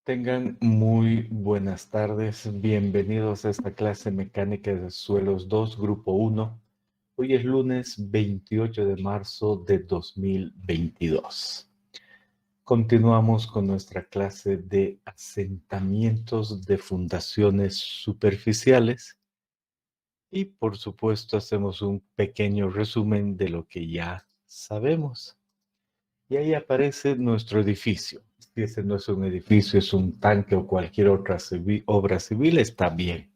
Tengan muy buenas tardes. Bienvenidos a esta clase mecánica de suelos 2, grupo 1. Hoy es lunes 28 de marzo de 2022. Continuamos con nuestra clase de asentamientos de fundaciones superficiales y por supuesto hacemos un pequeño resumen de lo que ya sabemos. Y ahí aparece nuestro edificio. Si ese no es un edificio, es un tanque o cualquier otra obra civil, está bien.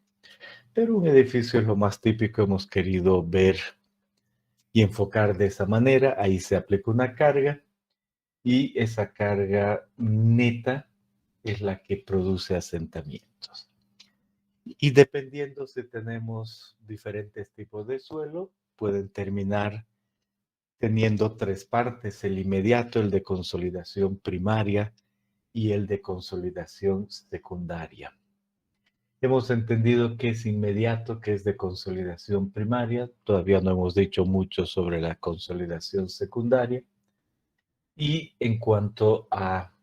Pero un edificio es lo más típico, hemos querido ver y enfocar de esa manera. Ahí se aplica una carga y esa carga neta es la que produce asentamientos. Y dependiendo si tenemos diferentes tipos de suelo, pueden terminar teniendo tres partes: el inmediato, el de consolidación primaria y el de consolidación secundaria. Hemos entendido que es inmediato, que es de consolidación primaria. Todavía no hemos dicho mucho sobre la consolidación secundaria. Y en cuanto a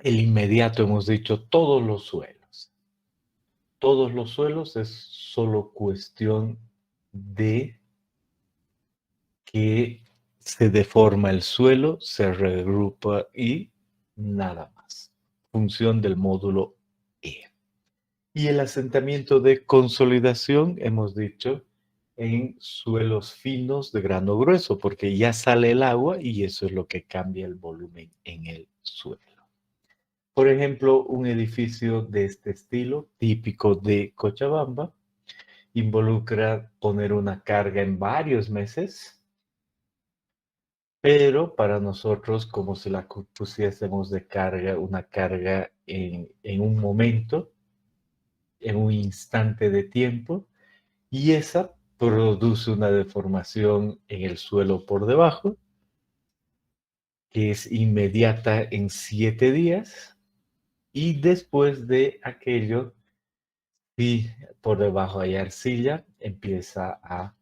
el inmediato, hemos dicho todos los suelos. Todos los suelos es solo cuestión de que se deforma el suelo, se regrupa y nada más. Función del módulo E. Y el asentamiento de consolidación, hemos dicho, en suelos finos de grano grueso, porque ya sale el agua y eso es lo que cambia el volumen en el suelo. Por ejemplo, un edificio de este estilo, típico de Cochabamba, involucra poner una carga en varios meses, pero para nosotros, como si la pusiésemos de carga, una carga en un momento, en un instante de tiempo, y esa produce una deformación en el suelo por debajo, que es inmediata en 7 días, y después de aquello, si por debajo hay arcilla, empieza a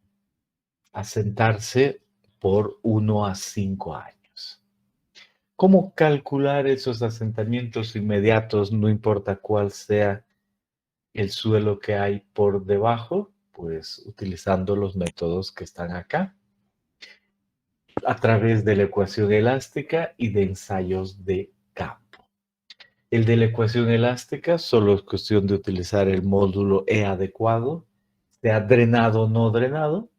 asentarse por 1 a 5 años. ¿Cómo calcular esos asentamientos inmediatos, no importa cuál sea el suelo que hay por debajo? Pues utilizando los métodos que están acá, a través de la ecuación elástica y de ensayos de campo. El de la ecuación elástica solo es cuestión de utilizar el módulo E adecuado, sea drenado o no drenado.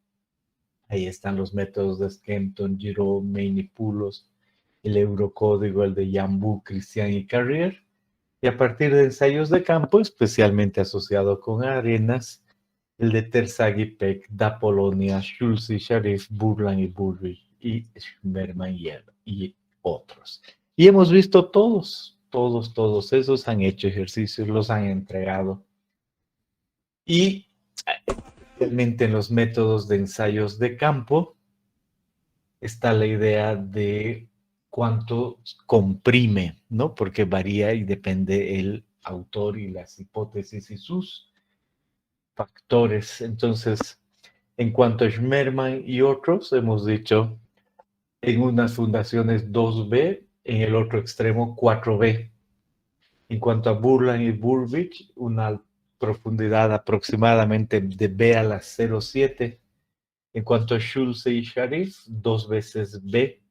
Ahí están los métodos de Skempton, Giraud, Meini-Poulos, el Eurocódigo, el de Yambú, Christian y Carrier. Y a partir de ensayos de campo, especialmente asociado con arenas, el de Terzaghi, Peck, Da Polonia, Schulze, Sharif, Burland y Bullrich y Schmerman y otros. Y hemos visto todos esos han hecho ejercicios, los han entregado. Y realmente en los métodos de ensayos de campo está la idea de cuánto comprime, ¿no? Porque varía y depende el autor y las hipótesis y sus factores. Entonces, en cuanto a Schmerman y otros, hemos dicho en unas fundaciones 2B, en el otro extremo 4B. En cuanto a Burland y Burbidge, una profundidad aproximadamente de B a la 0,7. En cuanto a Schulze y Sharif, 2 veces B.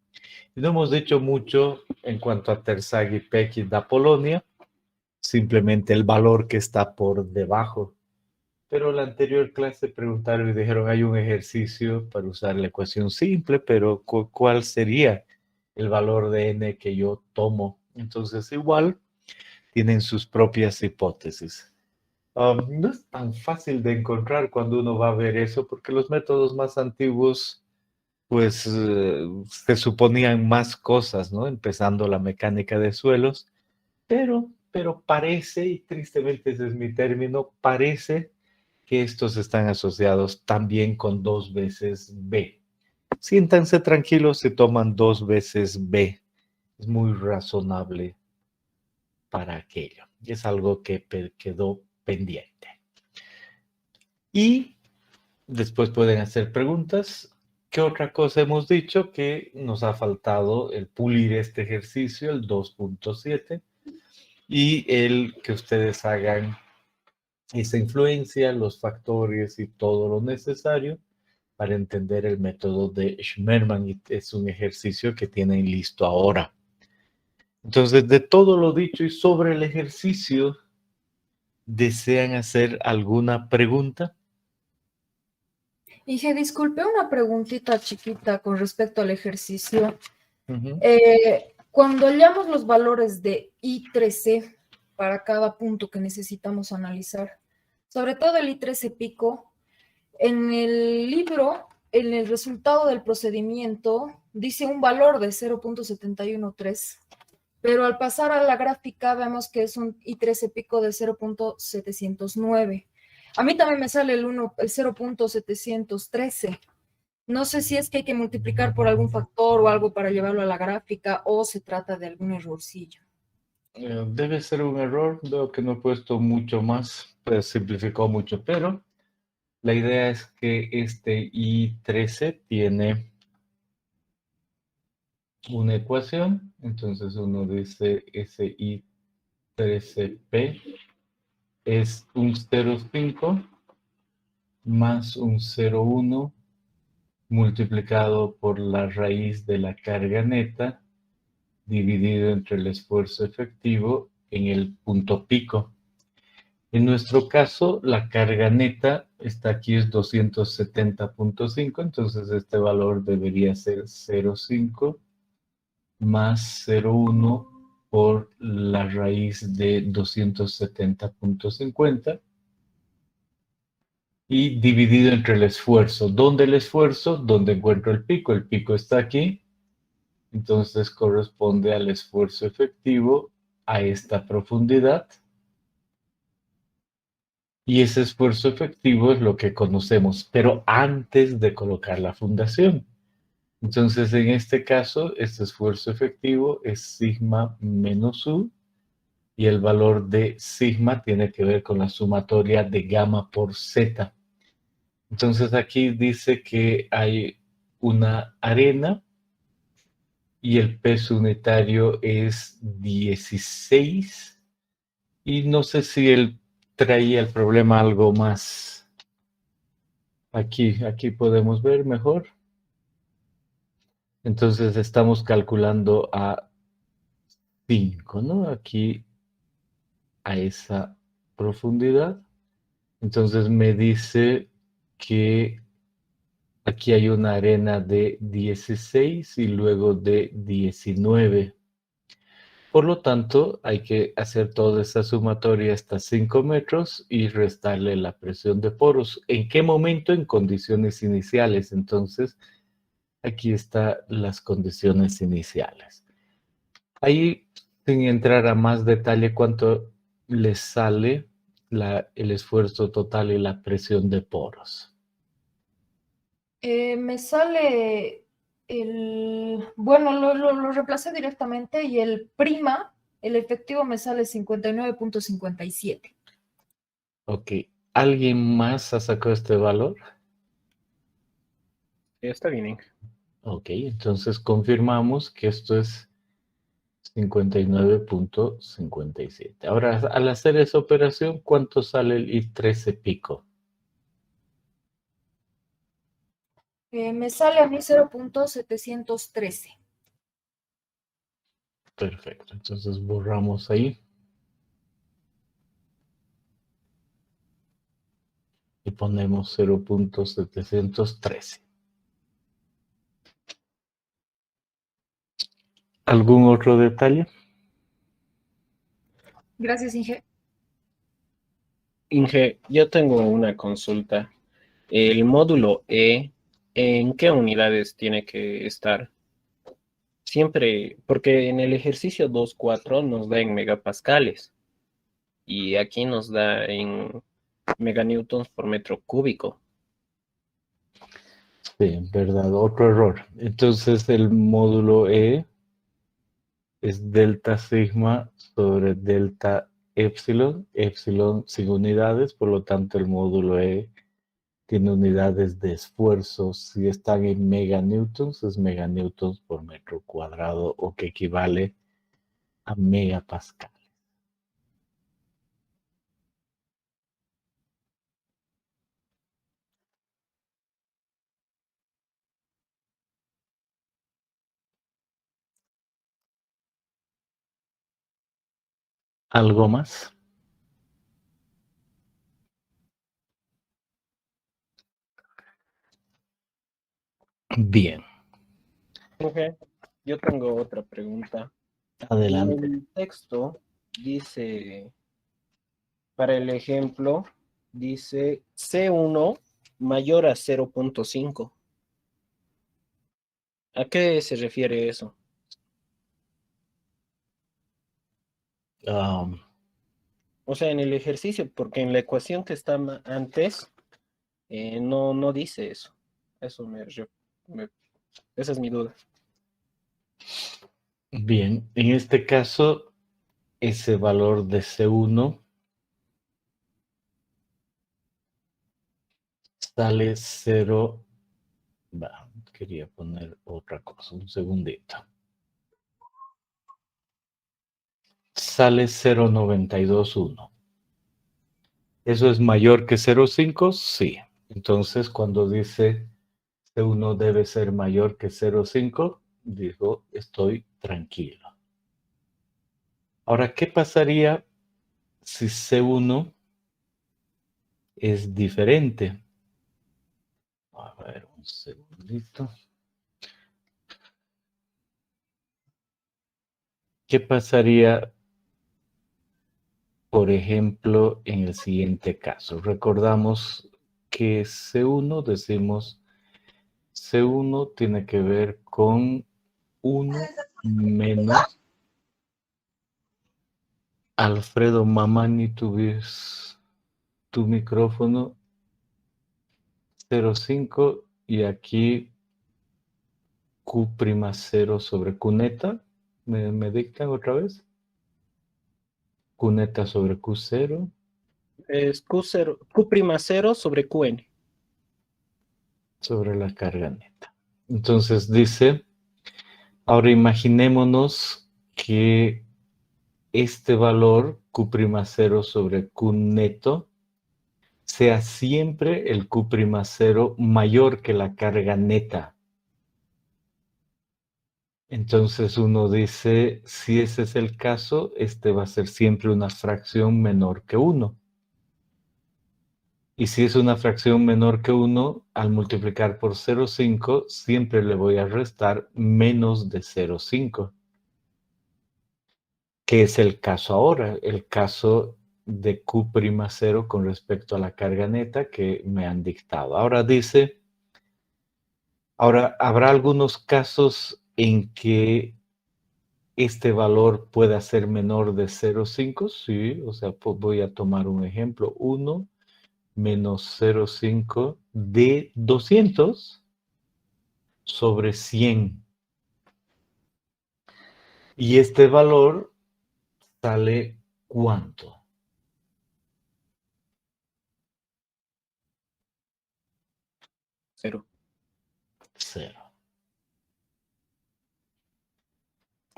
Y no hemos dicho mucho en cuanto a Terzaghi, Peck y Da Polonia, simplemente el valor que está por debajo. Pero la anterior clase preguntaron y dijeron, hay un ejercicio para usar la ecuación simple, pero ¿cuál sería el valor de n que yo tomo? Entonces, igual, tienen sus propias hipótesis. No es tan fácil de encontrar cuando uno va a ver eso, porque los métodos más antiguos, pues, se suponían más cosas, ¿no? Empezando la mecánica de suelos, pero parece, y tristemente ese es mi término, parece que estos están asociados también con 2 veces B. Siéntanse tranquilos si toman 2 veces B. Es muy razonable para aquello. Es algo que quedó pendiente. Y después pueden hacer preguntas. ¿Qué otra cosa hemos dicho? Que nos ha faltado el pulir este ejercicio, el 2.7. y el que ustedes hagan esa influencia, los factores y todo lo necesario para entender el método de Schmermann. Y es un ejercicio que tienen listo ahora. Entonces, de todo lo dicho y sobre el ejercicio, ¿desean hacer alguna pregunta? Inge, disculpe, una preguntita chiquita con respecto al ejercicio. Uh-huh. Cuando hallamos los valores de I13 para cada punto que necesitamos analizar, sobre todo el I13 pico, en el libro, en el resultado del procedimiento, dice un valor de 0.713, pero al pasar a la gráfica vemos que es un I13 pico de 0.709. A mí también me sale el 0.713. No sé si es que hay que multiplicar por algún factor o algo para llevarlo a la gráfica o se trata de algún errorcillo. Debe ser un error, veo que no he puesto mucho más, pues simplificó mucho, pero la idea es que este I13 tiene una ecuación, entonces uno dice ese I13P es un 0,5 más un 0,1 multiplicado por la raíz de la carga neta dividido entre el esfuerzo efectivo en el punto pico. En nuestro caso, la carga neta está aquí es 270.5, entonces este valor debería ser 0,5 más 0,1 por la raíz de 270.50 y dividido entre el esfuerzo. ¿Dónde el esfuerzo? ¿Dónde encuentro el pico? El pico está aquí, entonces corresponde al esfuerzo efectivo a esta profundidad. Y ese esfuerzo efectivo es lo que conocemos, pero antes de colocar la fundación. Entonces, en este caso, este esfuerzo efectivo es sigma menos U y el valor de sigma tiene que ver con la sumatoria de gamma por Z. Entonces, aquí dice que hay una arena y el peso unitario es 16. Y no sé si él traía el problema algo más. Aquí podemos ver mejor. Entonces estamos calculando a 5, ¿no? Aquí a esa profundidad. Entonces me dice que aquí hay una arena de 16 y luego de 19. Por lo tanto, hay que hacer toda esa sumatoria hasta 5 metros y restarle la presión de poros. ¿En qué momento? En condiciones iniciales. Entonces, aquí están las condiciones iniciales. Ahí, sin entrar a más detalle, ¿cuánto les sale el esfuerzo total y la presión de poros? Me sale bueno, lo reemplacé directamente y el prima, el efectivo me sale 59.57. Ok. ¿Alguien más ha sacado este valor? Está bien. Ok, entonces confirmamos que esto es 59.57. Ahora, al hacer esa operación, ¿cuánto sale el I13 pico? Me sale a mí 0.713. Perfecto, entonces borramos ahí y ponemos 0.713. ¿Algún otro detalle? Gracias, Inge. Inge, yo tengo una consulta. El módulo E, ¿en qué unidades tiene que estar? Siempre, porque en el ejercicio 2.4 nos da en megapascales y aquí nos da en meganewtons por metro cúbico. Sí, verdad, otro error. Entonces el módulo E es delta sigma sobre delta epsilon, epsilon sin unidades, por lo tanto el módulo E tiene unidades de esfuerzo. Si están en meganewtons, es meganewtons por metro cuadrado o que equivale a megapascal. ¿Algo más? Bien, Ok, yo tengo otra pregunta. adelante. En el texto dice, para el ejemplo, dice C1 mayor a 0.5. ¿A qué se refiere eso? Um, O sea, en el ejercicio, porque en la ecuación que está antes, no dice eso. Eso me- esa es mi duda. bien, en este caso, ese valor de C1 sale 0. Va, quería poner otra cosa, un segundito. Sale 0,921. ¿Eso es mayor que 0,5? Sí. Entonces, cuando dice C1 debe ser mayor que 0,5, digo, estoy tranquilo. Ahora, ¿qué pasaría si C1 es diferente? A ver, un segundito. ¿Qué pasaría, por ejemplo, en el siguiente caso? Recordamos que C1, decimos, C1 tiene que ver con 1 menos Alfredo Mamani, tu micrófono 0,5 y aquí Q'0 sobre Qneta. ¿Me dictan otra vez? Qneta sobre Q0 Es Q0, Q'0 sobre Qn. sobre la carga neta. Entonces dice, ahora imaginémonos que este valor Q'0 sobre Q neto sea siempre el Q'0 mayor que la carga neta. Entonces uno dice, si ese es el caso, este va a ser siempre una fracción menor que 1. Y si es una fracción menor que 1, al multiplicar por 0,5, siempre le voy a restar menos de 0,5. ¿Qué es el caso ahora? El caso de Q'0 con respecto a la carga neta que me han dictado. Ahora dice, ahora habrá algunos casos en que este valor pueda ser menor de 0,5, sí, o sea, voy a tomar un ejemplo, 1 menos 0,5 de 200 sobre 100. Y este valor sale ¿cuánto? 0. 0.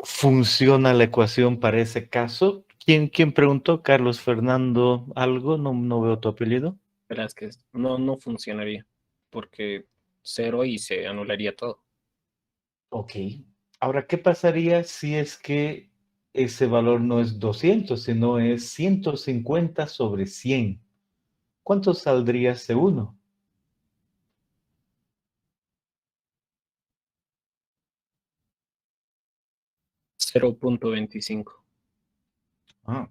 ¿Funciona la ecuación para ese caso? ¿Quién preguntó? ¿Carlos Fernando algo? No veo tu apellido. Verás que no funcionaría, porque 0 y se anularía todo. Ok. Ahora, ¿qué pasaría si es que ese valor no es 200, sino es 150 sobre 100? ¿Cuánto saldría C1? 0.25. Ah,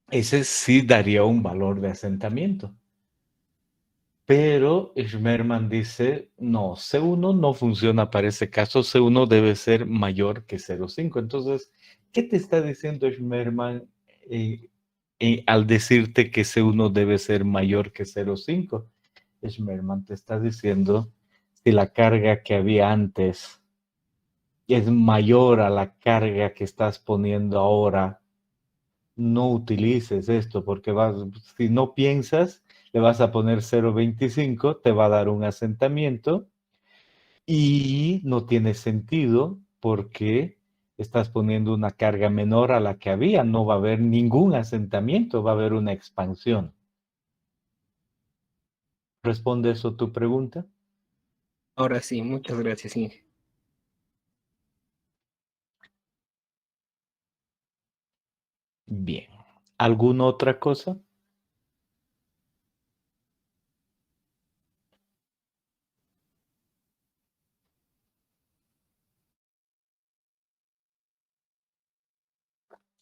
ese sí daría un valor de asentamiento. Pero Schmerman dice, no, C1 no funciona para ese caso, C1 debe ser mayor que 0,5. Entonces, ¿qué te está diciendo Schmerman al decirte que C1 debe ser mayor que 0,5? Schmerman te está diciendo, si la carga que había antes es mayor a la carga que estás poniendo ahora, no utilices esto porque si no piensas, le vas a poner 0,25, te va a dar un asentamiento y no tiene sentido porque estás poniendo una carga menor a la que había, no va a haber ningún asentamiento, va a haber una expansión. ¿Responde eso tu pregunta? Ahora sí, muchas gracias, Inge. Bien. ¿Alguna otra cosa?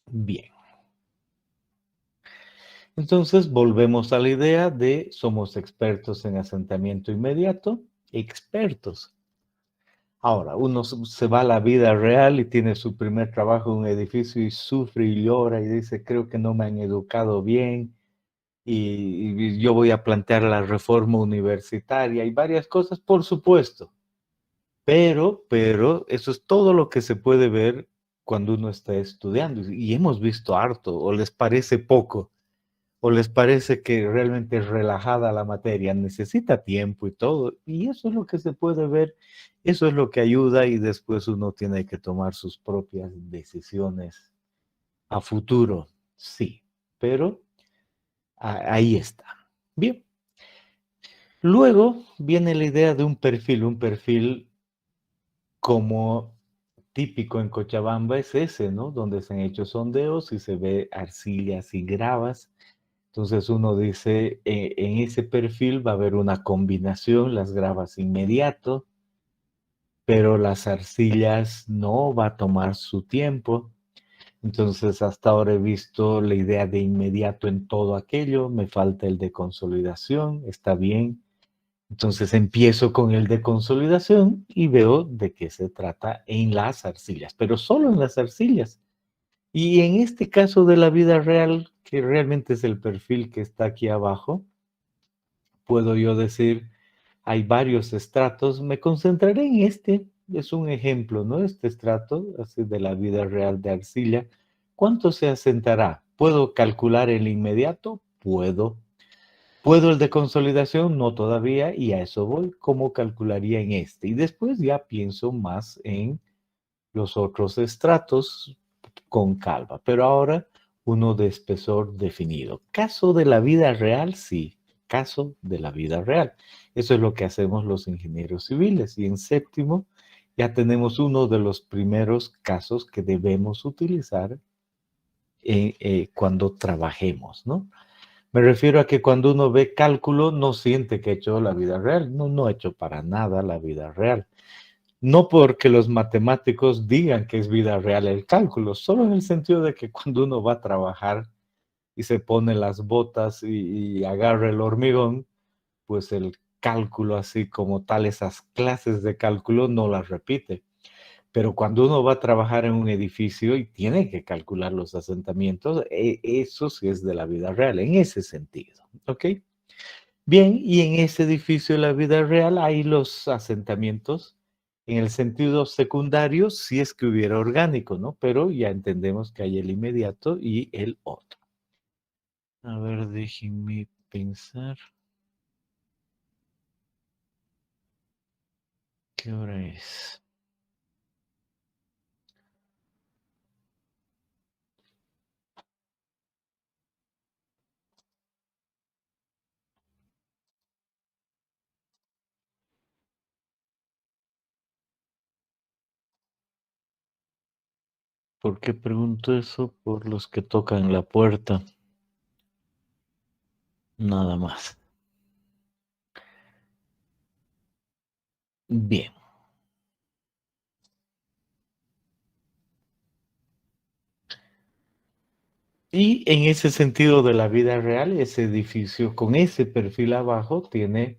Bien. Entonces volvemos a la idea de somos expertos en asentamiento inmediato, expertos. Ahora, uno se va a la vida real y tiene su primer trabajo en un edificio y sufre y llora y dice, creo que no me han educado bien y yo voy a plantear la reforma universitaria y varias cosas, por supuesto. Pero eso es todo lo que se puede ver cuando uno está estudiando y hemos visto harto o les parece poco. ¿O les parece que realmente es relajada la materia? Necesita tiempo y todo. Y eso es lo que se puede ver, eso es lo que ayuda y después uno tiene que tomar sus propias decisiones a futuro. Sí, pero ahí está. Bien. Luego viene la idea de un perfil como típico en Cochabamba es ese, ¿no? Donde se han hecho sondeos y se ve arcillas y gravas. Entonces uno dice, en ese perfil va a haber una combinación, las gravas inmediato, pero las arcillas no va a tomar su tiempo. Entonces hasta ahora he visto la idea de inmediato en todo aquello, me falta el de consolidación, está bien. Entonces empiezo con el de consolidación y veo de qué se trata en las arcillas, pero solo en las arcillas. Y en este caso de la vida real, que realmente es el perfil que está aquí abajo, puedo yo decir, hay varios estratos, me concentraré en este, es un ejemplo, ¿no? Este estrato, así de la vida real de arcilla, ¿cuánto se asentará? ¿Puedo calcular el inmediato? Puedo. ¿Puedo el de consolidación? No todavía, y a eso voy, ¿cómo calcularía en este? Y después ya pienso más en los otros estratos con calma, pero ahora uno de espesor definido. Caso de la vida real, sí, caso de la vida real. Eso es lo que hacemos los ingenieros civiles. Y en séptimo, ya tenemos uno de los primeros casos que debemos utilizar cuando trabajemos, ¿no? Me refiero a que cuando uno ve cálculo, no siente que ha hecho la vida real. No, no ha hecho para nada la vida real. No porque los matemáticos digan que es vida real el cálculo, solo en el sentido de que cuando uno va a trabajar y se pone las botas y agarra el hormigón, pues el cálculo así como tal, esas clases de cálculo no las repite. Pero cuando uno va a trabajar en un edificio y tiene que calcular los asentamientos, eso sí es de la vida real, en ese sentido. ¿Ok? Bien, y en ese edificio de la vida real hay los asentamientos en el sentido secundario, si es que hubiera orgánico, ¿no? Pero ya entendemos que hay el inmediato y el otro. A ver, déjenme pensar. ¿Qué hora es? ¿Por qué pregunto eso? Por los que tocan la puerta. Nada más. Bien. Y en ese sentido de la vida real, ese edificio con ese perfil abajo tiene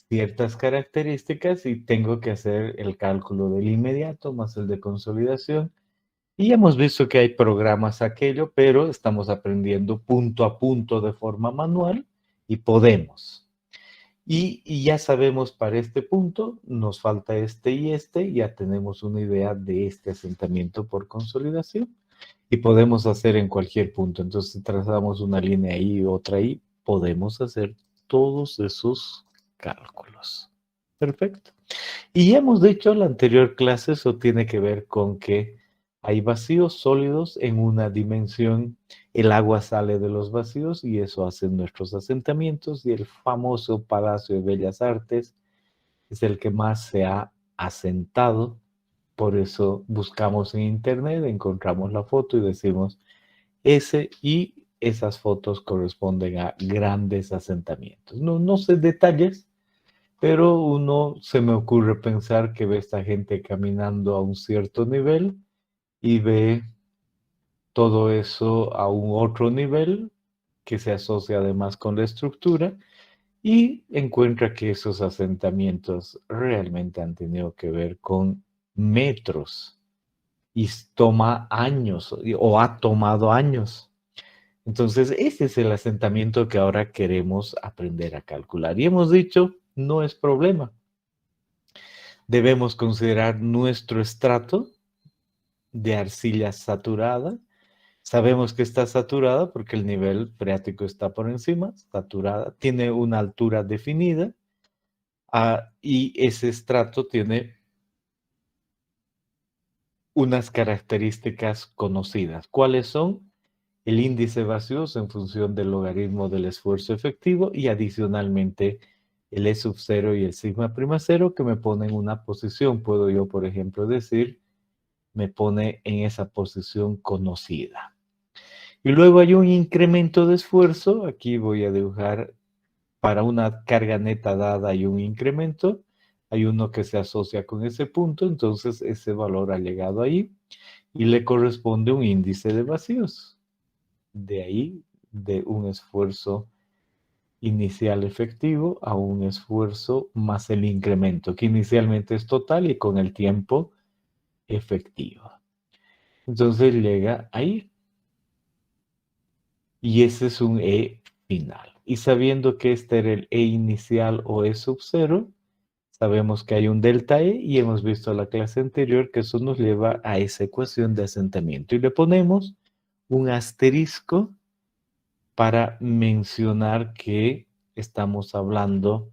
ciertas características y tengo que hacer el cálculo del inmediato más el de consolidación. Y hemos visto que hay programas aquello, pero estamos aprendiendo punto a punto de forma manual y podemos. Y ya sabemos para este punto, nos falta este y este, ya tenemos una idea de este asentamiento por consolidación y podemos hacer en cualquier punto. Entonces, si trazamos una línea ahí y otra ahí, podemos hacer todos esos cálculos. Perfecto. Y ya hemos dicho en la anterior clase, eso tiene que ver con que hay vacíos sólidos en una dimensión, el agua sale de los vacíos y eso hacen nuestros asentamientos y el famoso Palacio de Bellas Artes es el que más se ha asentado. Por eso buscamos en internet, encontramos la foto y decimos, y esas fotos corresponden a grandes asentamientos. No sé detalles, pero uno se me ocurre pensar que ve esta gente caminando a un cierto nivel y ve todo eso a un otro nivel que se asocia además con la estructura y encuentra que esos asentamientos realmente han tenido que ver con metros y toma años o ha tomado años. Entonces, ese es el asentamiento que ahora queremos aprender a calcular. Y hemos dicho, no es problema. Debemos considerar nuestro estrato de arcilla saturada. Sabemos que está saturada porque el nivel freático está por encima, saturada, tiene una altura definida y ese estrato tiene unas características conocidas. ¿Cuáles son? El índice vacíos en función del logaritmo del esfuerzo efectivo y adicionalmente el E sub 0 y el sigma prima 0 que me ponen una posición. Puedo yo, por ejemplo, decir, me pone en esa posición conocida. Y luego hay un incremento de esfuerzo. Aquí voy a dibujar para una carga neta dada hay un incremento. Hay uno que se asocia con ese punto, entonces ese valor ha llegado ahí y le corresponde un índice de vacíos. De ahí, de un esfuerzo inicial efectivo a un esfuerzo más el incremento, que inicialmente es total y con el tiempo efectivo. Entonces llega ahí. Y ese es un E final. Y sabiendo que este era el E inicial o E sub 0, sabemos que hay un delta E y hemos visto en la clase anterior que eso nos lleva a esa ecuación de asentamiento. Y le ponemos un asterisco para mencionar que estamos hablando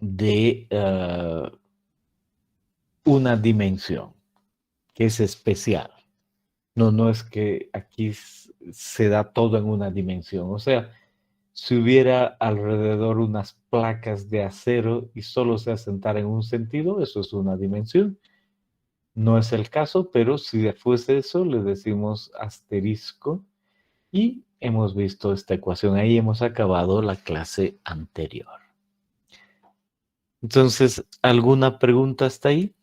de una dimensión que es especial. No es que aquí se da todo en una dimensión. O sea, si hubiera alrededor unas placas de acero y solo se asentara en un sentido, eso es una dimensión. No es el caso, pero si fuese eso, le decimos asterisco y hemos visto esta ecuación. Ahí hemos acabado la clase anterior. Entonces, ¿alguna pregunta hasta ahí?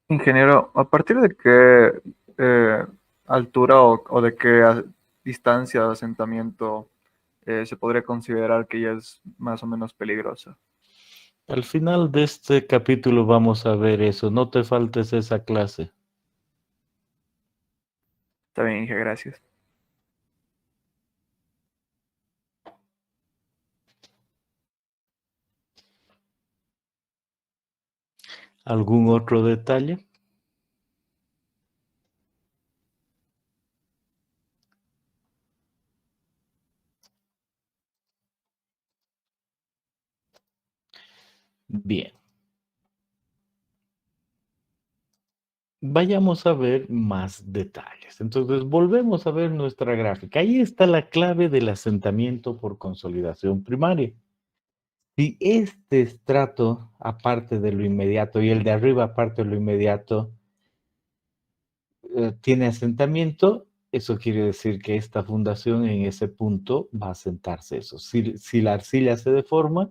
Ingeniero, ¿a partir de qué altura o de qué distancia de asentamiento se podría considerar que ya es más o menos peligrosa? Al final de este capítulo vamos a ver eso. No te faltes esa clase. Está bien, Inge, gracias. ¿Algún otro detalle? Bien. Vayamos a ver más detalles. Entonces, volvemos a ver nuestra gráfica. Ahí está la clave del asentamiento por consolidación primaria. Si este estrato, aparte de lo inmediato, y el de arriba, aparte de lo inmediato, tiene asentamiento, eso quiere decir que esta fundación en ese punto va a asentarse eso. Si la arcilla se deforma,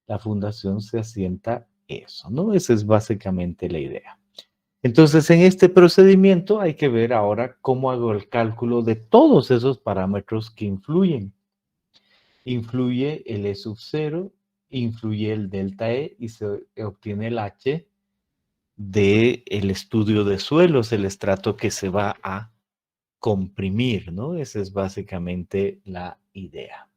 la fundación se asienta eso, ¿no? Esa es básicamente la idea. Entonces, en este procedimiento hay que ver ahora cómo hago el cálculo de todos esos parámetros que influyen. Influye el E sub 0, influye el delta E y se obtiene el H del estudio de suelos, el estrato que se va a comprimir, ¿no? Esa es básicamente la idea.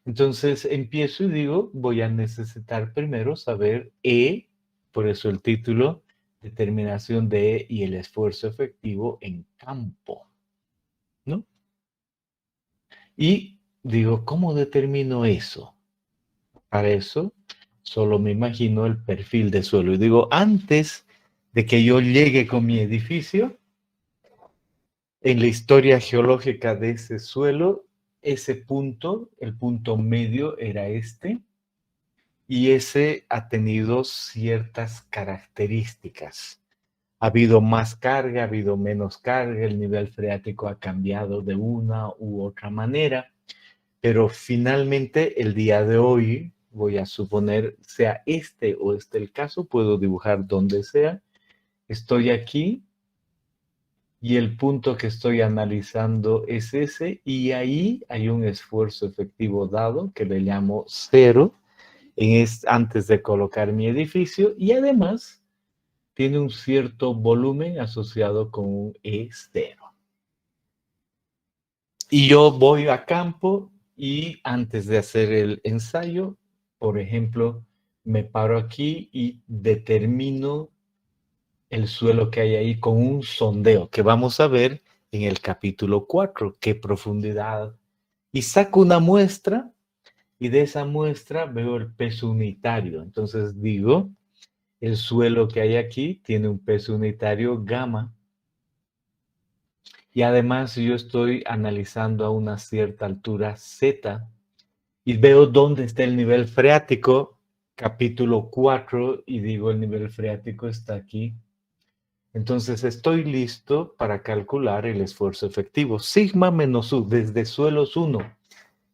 Entonces, empiezo y digo, voy a necesitar primero saber E, por eso el título, determinación de E y el esfuerzo efectivo en campo, ¿no? Y digo, ¿cómo determino eso? Para eso, solo me imagino el perfil de suelo. Y digo, antes de que yo llegue con mi edificio, en la historia geológica de ese suelo, ese punto, el punto medio era este, y ese ha tenido ciertas características. Ha habido más carga, ha habido menos carga, el nivel freático ha cambiado de una u otra manera, pero finalmente el día de hoy, voy a suponer, sea este o este el caso, puedo dibujar donde sea, estoy aquí y el punto que estoy analizando es ese, y ahí hay un esfuerzo efectivo dado que le llamo 0 antes de colocar mi edificio, y además tiene un cierto volumen asociado con un E0. Y yo voy a campo y antes de hacer el ensayo, por ejemplo, me paro aquí y determino el suelo que hay ahí con un sondeo que vamos a ver en el capítulo 4, qué profundidad. Y saco una muestra y de esa muestra veo el peso unitario. Entonces digo, el suelo que hay aquí tiene un peso unitario gamma. Y además yo estoy analizando a una cierta altura Z y veo dónde está el nivel freático, capítulo 4, y digo el nivel freático está aquí. Entonces estoy listo para calcular el esfuerzo efectivo. Sigma menos U desde suelos 1.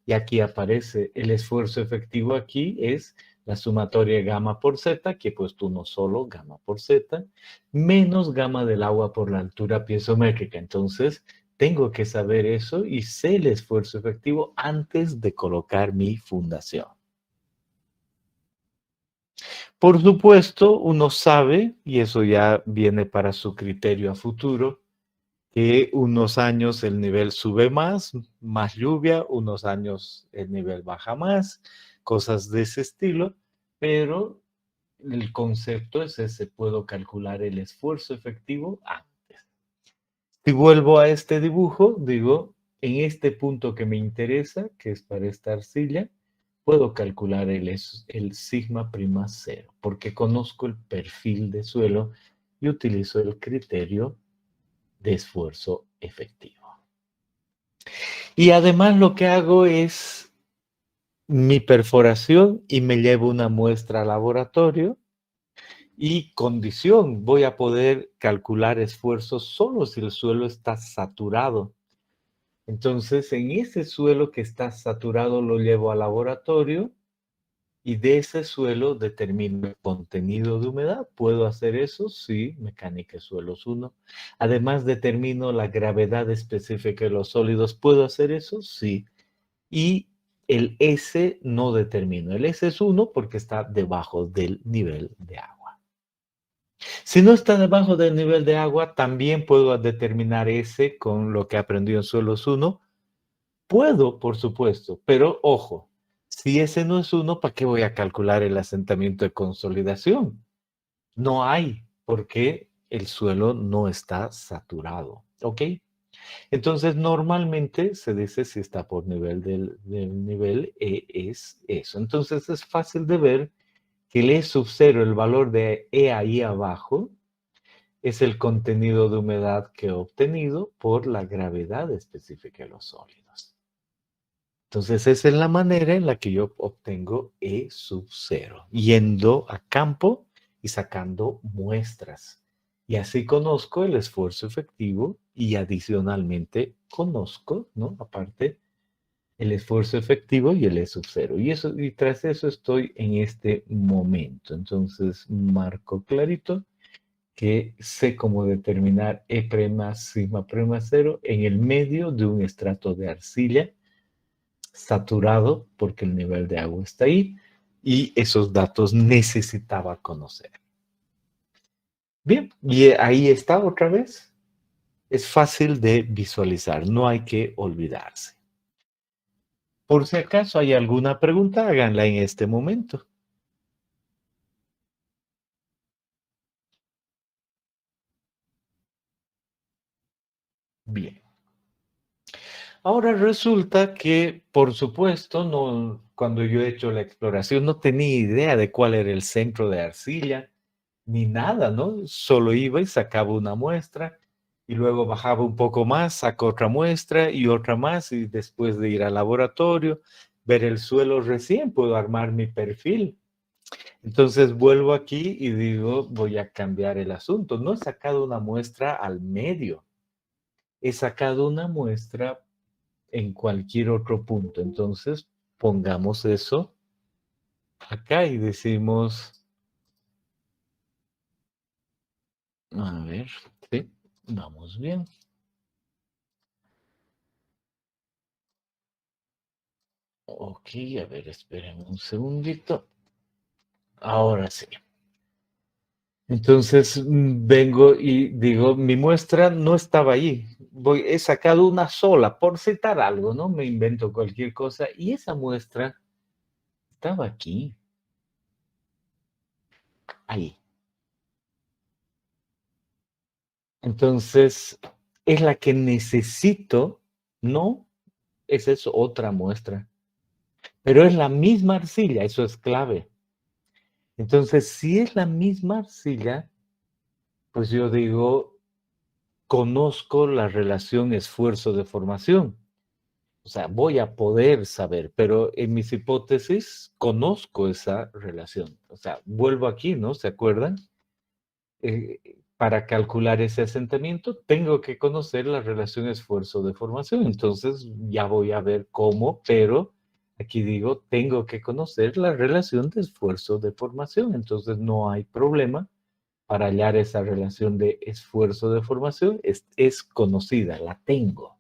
Y aquí aparece el esfuerzo efectivo. Aquí es la sumatoria gamma por Z, que he puesto uno solo, gamma por Z, menos gamma del agua por la altura piezométrica. Entonces tengo que saber eso y sé el esfuerzo efectivo antes de colocar mi fundación. Por supuesto, uno sabe, y eso ya viene para su criterio a futuro, que unos años el nivel sube más lluvia, unos años el nivel baja más, cosas de ese estilo, pero el concepto es ese, puedo calcular el esfuerzo efectivo antes. Si vuelvo a este dibujo, digo, en este punto que me interesa, que es para esta arcilla, puedo calcular el sigma prima 0, porque conozco el perfil de suelo y utilizo el criterio de esfuerzo efectivo. Y además lo que hago es mi perforación y me llevo una muestra al laboratorio y condición, voy a poder calcular esfuerzos solo si el suelo está saturado. Entonces, en ese suelo que está saturado lo llevo al laboratorio y de ese suelo determino el contenido de humedad. ¿Puedo hacer eso? Sí, mecánica de suelos 1. Además determino la gravedad específica de los sólidos. ¿Puedo hacer eso? Sí. Y el S no determino. El S es 1 porque está debajo del nivel de agua. Si no está debajo del nivel de agua, también puedo determinar S con lo que aprendí en suelos 1. Puedo, por supuesto, pero ojo, si ese no es 1, ¿para qué voy a calcular el asentamiento de consolidación? No hay, porque el suelo no está saturado, ¿ok? Entonces, normalmente se dice si está por nivel del nivel E es eso. Entonces, es fácil de ver que el E sub 0, el valor de E ahí abajo, es el contenido de humedad que he obtenido por la gravedad específica de los sólidos. Entonces, esa es la manera en la que yo obtengo E sub 0, yendo a campo y sacando muestras. Y así conozco el esfuerzo efectivo y adicionalmente conozco, ¿no? Aparte, el esfuerzo efectivo y el E sub 0. Y tras eso estoy en este momento. Entonces, marco clarito que sé cómo determinar E' sigma prima 0 en el medio de un estrato de arcilla saturado porque el nivel de agua está ahí y esos datos necesitaba conocer. Bien, y ahí está otra vez. Es fácil de visualizar, no hay que olvidarse. Por si acaso hay alguna pregunta, háganla en este momento. Bien. Ahora resulta que, por supuesto, cuando yo he hecho la exploración no tenía idea de cuál era el centro de arcilla, ni nada, ¿no? Solo iba y sacaba una muestra y luego bajaba un poco más, saco otra muestra y otra más, y después de ir al laboratorio, ver el suelo, recién puedo armar mi perfil. Entonces vuelvo aquí y digo, voy a cambiar el asunto. No he sacado una muestra al medio. He sacado una muestra en cualquier otro punto. Entonces pongamos eso acá y decimos, a ver, sí, vamos bien. Ok, a ver, esperen un segundito. Ahora sí. Entonces vengo y digo, mi muestra no estaba ahí. He sacado una sola, por citar algo, ¿no? Me invento cualquier cosa y esa muestra estaba aquí, ahí. Entonces, es la que necesito, no, esa es otra muestra, pero es la misma arcilla, eso es clave. Entonces, si es la misma arcilla, pues yo digo, conozco la relación esfuerzo-deformación. O sea, voy a poder saber, pero en mis hipótesis conozco esa relación. O sea, vuelvo aquí, ¿no? ¿Se acuerdan? Para calcular ese asentamiento, tengo que conocer la relación esfuerzo-deformación. Entonces, ya voy a ver cómo, pero aquí digo, tengo que conocer la relación de esfuerzo-deformación. Entonces, no hay problema para hallar esa relación de esfuerzo-deformación. Es conocida, la tengo.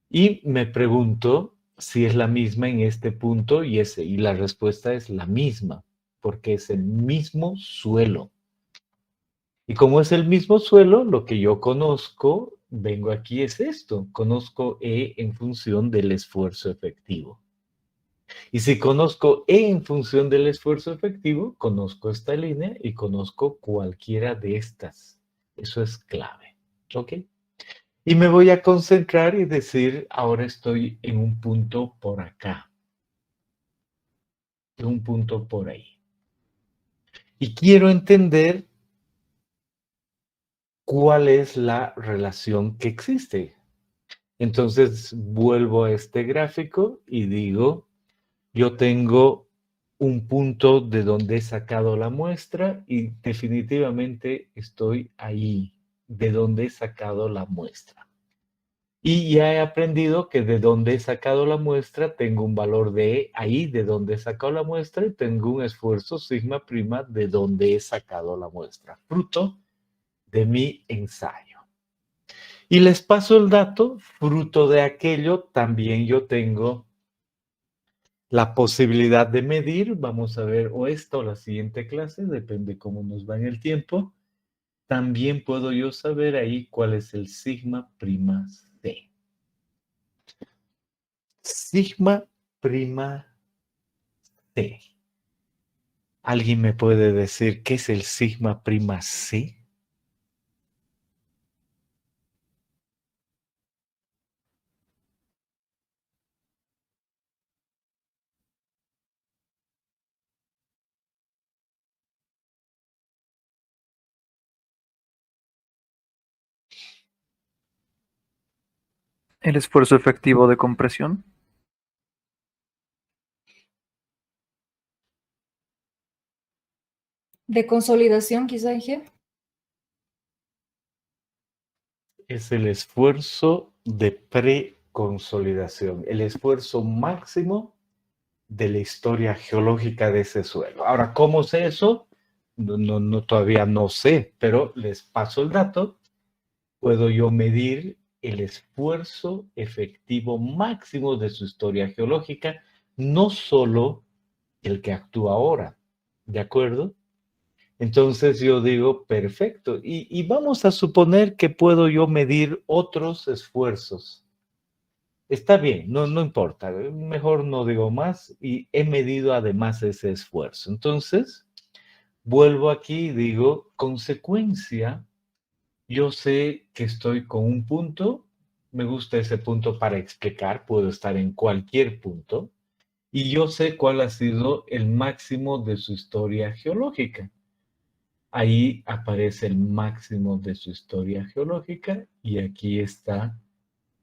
Y me pregunto si es la misma en este punto y ese. Y la respuesta es la misma, porque es el mismo suelo. Y como es el mismo suelo, lo que yo conozco, vengo aquí es esto. Conozco E en función del esfuerzo efectivo. Y si conozco E en función del esfuerzo efectivo, conozco esta línea y conozco cualquiera de estas. Eso es clave. ¿Ok? Y me voy a concentrar y decir, ahora estoy en un punto por acá, en un punto por ahí. Y quiero entender cuál es la relación que existe. Entonces vuelvo a este gráfico y digo, yo tengo un punto de donde he sacado la muestra y definitivamente estoy ahí, de donde he sacado la muestra. Y ya he aprendido que de donde he sacado la muestra tengo un valor de ahí, de donde he sacado la muestra, y tengo un esfuerzo sigma prima de donde he sacado la muestra, fruto de mi ensayo. Y les paso el dato, fruto de aquello, también yo tengo la posibilidad de medir, vamos a ver o esta o la siguiente clase, depende cómo nos va en el tiempo. También puedo yo saber ahí cuál es el sigma prima C. Sigma prima C. ¿Alguien me puede decir qué es el sigma prima C? El esfuerzo efectivo de compresión. De consolidación, quizá dije. Es el esfuerzo de preconsolidación, el esfuerzo máximo de la historia geológica de ese suelo. Ahora, ¿cómo sé eso? Todavía no sé, pero les paso el dato. Puedo yo medir el esfuerzo efectivo máximo de su historia geológica, no solo el que actúa ahora, ¿de acuerdo? Entonces yo digo, perfecto, y vamos a suponer que puedo yo medir otros esfuerzos. Está bien, no importa, mejor no digo más y he medido además ese esfuerzo. Entonces, vuelvo aquí y digo, consecuencia, yo sé que estoy con un punto, me gusta ese punto para explicar, puedo estar en cualquier punto, y yo sé cuál ha sido el máximo de su historia geológica. Ahí aparece el máximo de su historia geológica y aquí está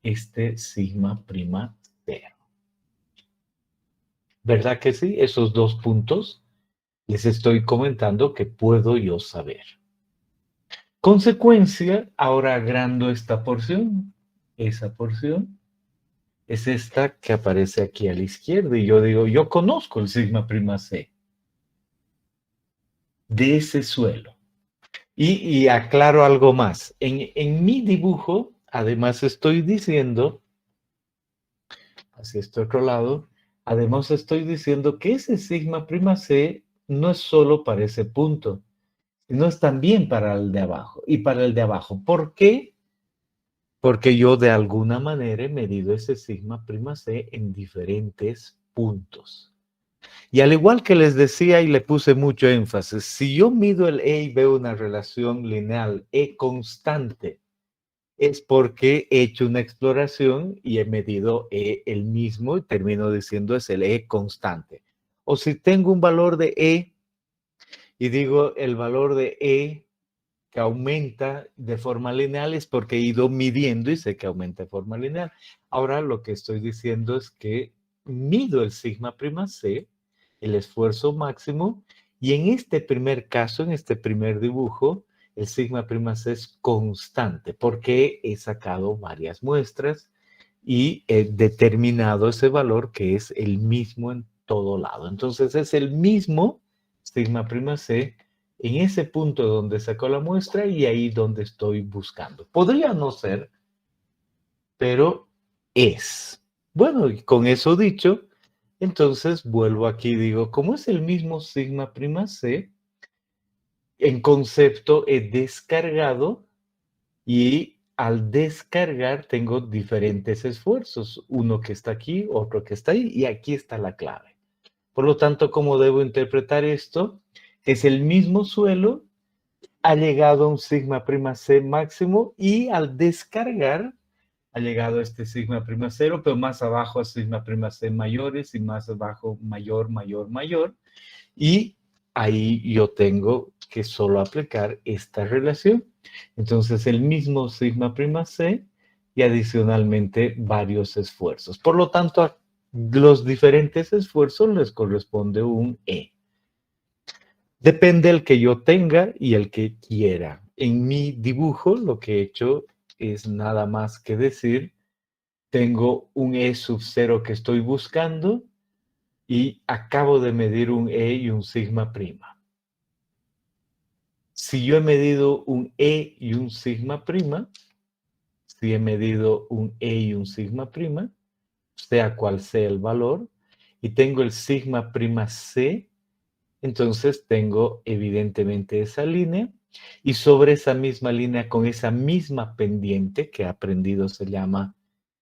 este sigma prima cero. ¿Verdad que sí? Esos dos puntos Les estoy comentando que puedo yo saber. Consecuencia, ahora agrando esta porción. Esa porción es esta que aparece aquí a la izquierda. Y yo digo, yo conozco el sigma prima C de ese suelo. Y aclaro algo más. En mi dibujo, además estoy diciendo, hacia este otro lado, además estoy diciendo que ese sigma prima C no es solo para ese punto, sino es también para el de abajo y para el de abajo. ¿Por qué? Porque yo de alguna manera he medido ese sigma prima C en diferentes puntos. Y al igual que les decía y le puse mucho énfasis, si yo mido el E y veo una relación lineal E constante, es porque he hecho una exploración y he medido E el mismo y termino diciendo es el E constante. O si tengo un valor de E y digo el valor de E que aumenta de forma lineal es porque he ido midiendo y sé que aumenta de forma lineal. Ahora lo que estoy diciendo es que mido el sigma prima C, el esfuerzo máximo, y en este primer caso, en este primer dibujo, el sigma prima C es constante porque he sacado varias muestras y he determinado ese valor que es el mismo en todo lado. Entonces es el mismo sigma prima C en ese punto donde sacó la muestra y ahí donde estoy buscando. Podría no ser, pero es. Bueno, y con eso dicho, entonces vuelvo aquí y digo, como es el mismo sigma prima C, en concepto he descargado y al descargar tengo diferentes esfuerzos, uno que está aquí, otro que está ahí, y aquí está la clave. Por lo tanto, ¿cómo debo interpretar esto? Es el mismo suelo, ha llegado a un sigma prima C máximo y al descargar ha llegado a este sigma prima cero, pero más abajo a sigma prima C mayores y más abajo mayor, mayor, mayor. Y ahí yo tengo que solo aplicar esta relación. Entonces el mismo sigma prima C y adicionalmente varios esfuerzos. Por lo tanto, a los diferentes esfuerzos les corresponde un E. Depende el que yo tenga y el que quiera. En mi dibujo lo que he hecho es nada más que decir, tengo un E sub 0 que estoy buscando y acabo de medir un E y un sigma prima. Si yo he medido un E y un sigma prima, si he medido un E y un sigma prima, sea cual sea el valor, y tengo el sigma prima C, entonces tengo evidentemente esa línea y sobre esa misma línea con esa misma pendiente que he aprendido se llama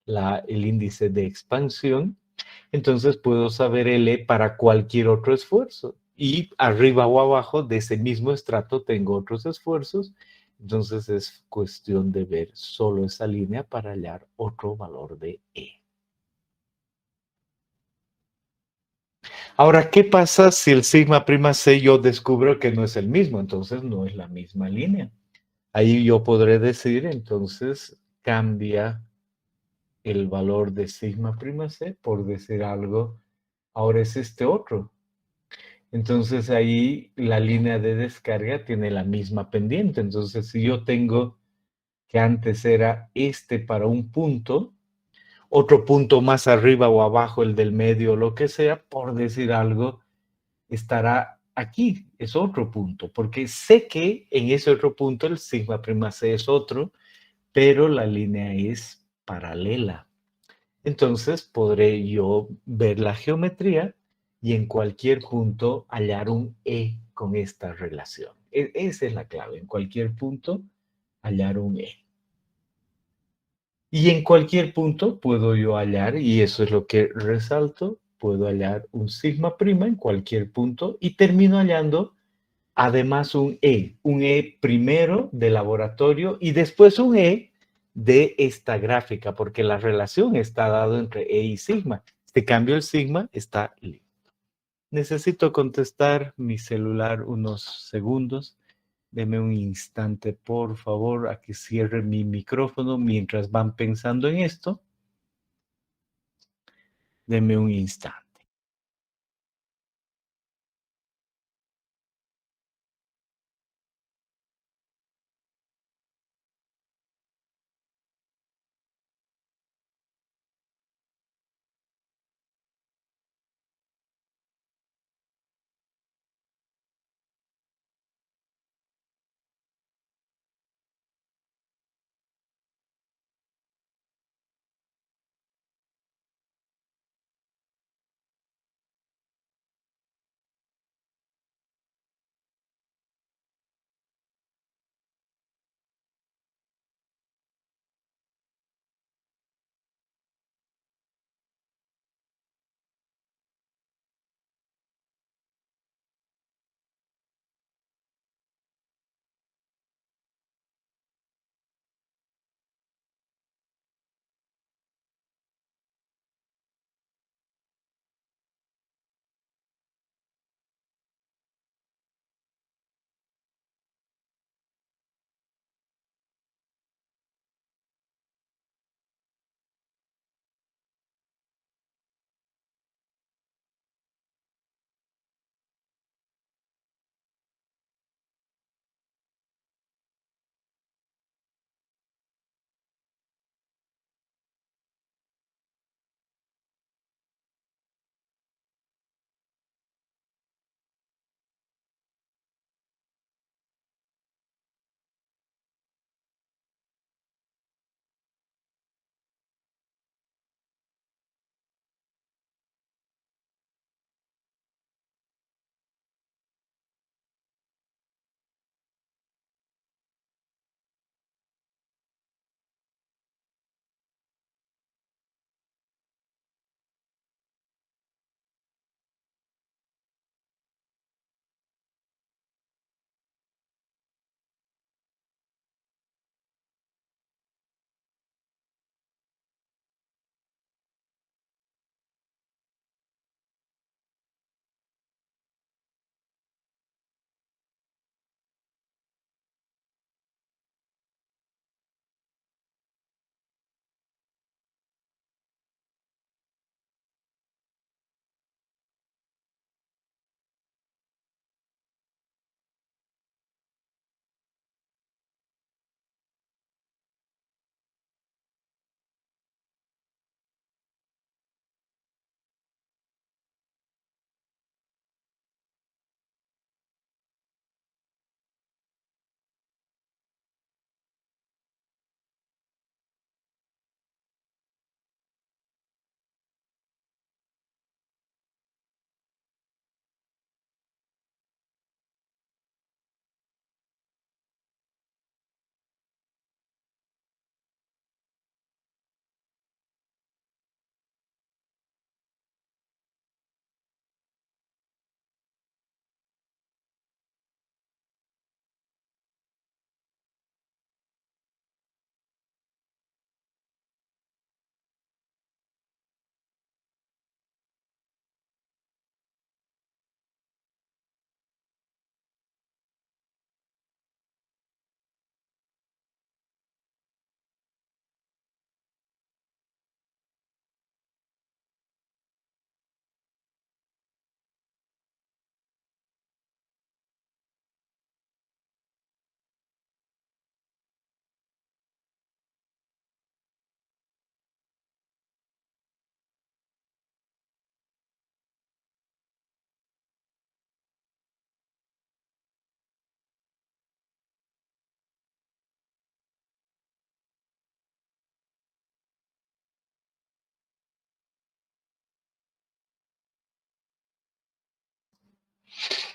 el índice de expansión, entonces puedo saber L para cualquier otro esfuerzo. Y arriba o abajo de ese mismo estrato tengo otros esfuerzos, entonces es cuestión de ver solo esa línea para hallar otro valor de E. Ahora, ¿qué pasa si el sigma prima C yo descubro que no es el mismo? Entonces no es la misma línea. Ahí yo podré decir, entonces cambia el valor de sigma prima C, por decir algo, ahora es este otro. Entonces ahí la línea de descarga tiene la misma pendiente. Entonces si yo tengo que antes era este para un punto, otro punto más arriba o abajo, el del medio o lo que sea, por decir algo, estará aquí, es otro punto, porque sé que en ese otro punto el sigma prima C es otro, pero la línea es paralela. Entonces podré yo ver la geometría y en cualquier punto hallar un E con esta relación. Esa es la clave, en cualquier punto hallar un E. Y en cualquier punto puedo yo hallar, y eso es lo que resalto, puedo hallar un sigma prima en cualquier punto y termino hallando además un E primero de laboratorio y después un E de esta gráfica, porque la relación está dada entre E y sigma. Si cambio el sigma, está listo. Necesito contestar mi celular unos segundos. Deme un instante, por favor, a que cierre mi micrófono mientras van pensando en esto. Deme un instante.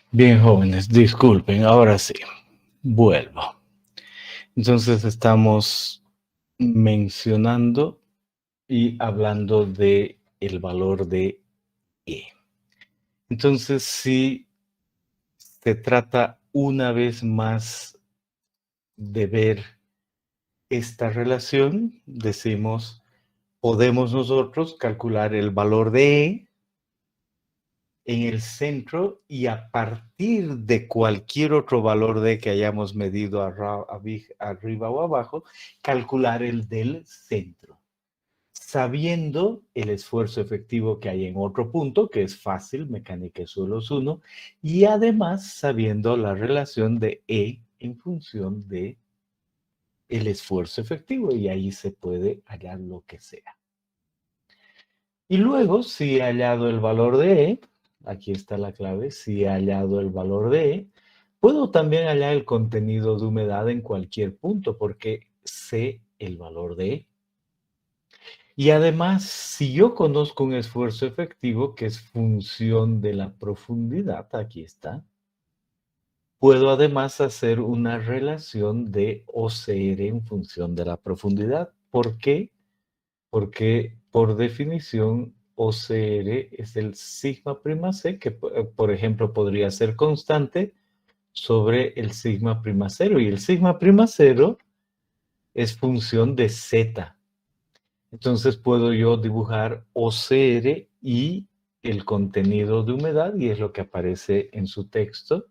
Bien, jóvenes, disculpen, ahora sí, vuelvo. Entonces estamos mencionando y hablando de el valor de E. Entonces, si se trata una vez más de ver esta relación, decimos, podemos nosotros calcular el valor de E en el centro y a partir de cualquier otro valor de que hayamos medido arriba o abajo, calcular el del centro, sabiendo el esfuerzo efectivo que hay en otro punto, que es fácil, mecánica de suelos 1, y además sabiendo la relación de E en función de el esfuerzo efectivo, y ahí se puede hallar lo que sea. Y luego, si he hallado el valor de E, aquí está la clave, si he hallado el valor de E, puedo también hallar el contenido de humedad en cualquier punto porque sé el valor de E. Y además, si yo conozco un esfuerzo efectivo que es función de la profundidad, aquí está, puedo además hacer una relación de OCR en función de la profundidad. ¿Por qué? Porque por definición OCR es el sigma prima C, que por ejemplo podría ser constante sobre el sigma prima cero. Y el sigma prima cero es función de Z. Entonces puedo yo dibujar OCR y el contenido de humedad, y es lo que aparece en su texto,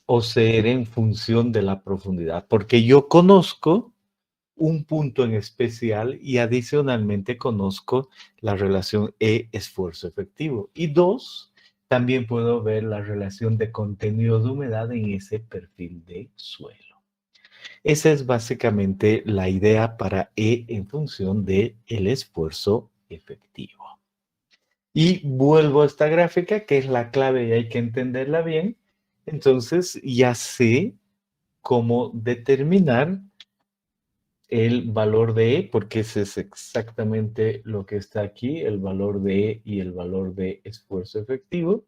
OCR en función de la profundidad, porque yo conozco un punto en especial y adicionalmente conozco la relación E esfuerzo efectivo. Y dos, también puedo ver la relación de contenido de humedad en ese perfil de suelo. Esa es básicamente la idea para E en función de el esfuerzo efectivo. Y vuelvo a esta gráfica, que es la clave y hay que entenderla bien. Entonces ya sé cómo determinar el valor de E, porque ese es exactamente lo que está aquí, el valor de E y el valor de esfuerzo efectivo.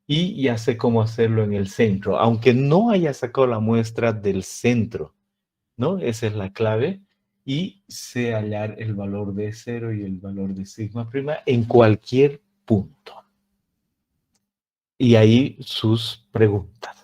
Y ya sé cómo hacerlo en el centro, aunque no haya sacado la muestra del centro, ¿no? Esa es la clave. Y sé hallar el valor de 0 y el valor de sigma prima en cualquier punto. Y ahí sus preguntas.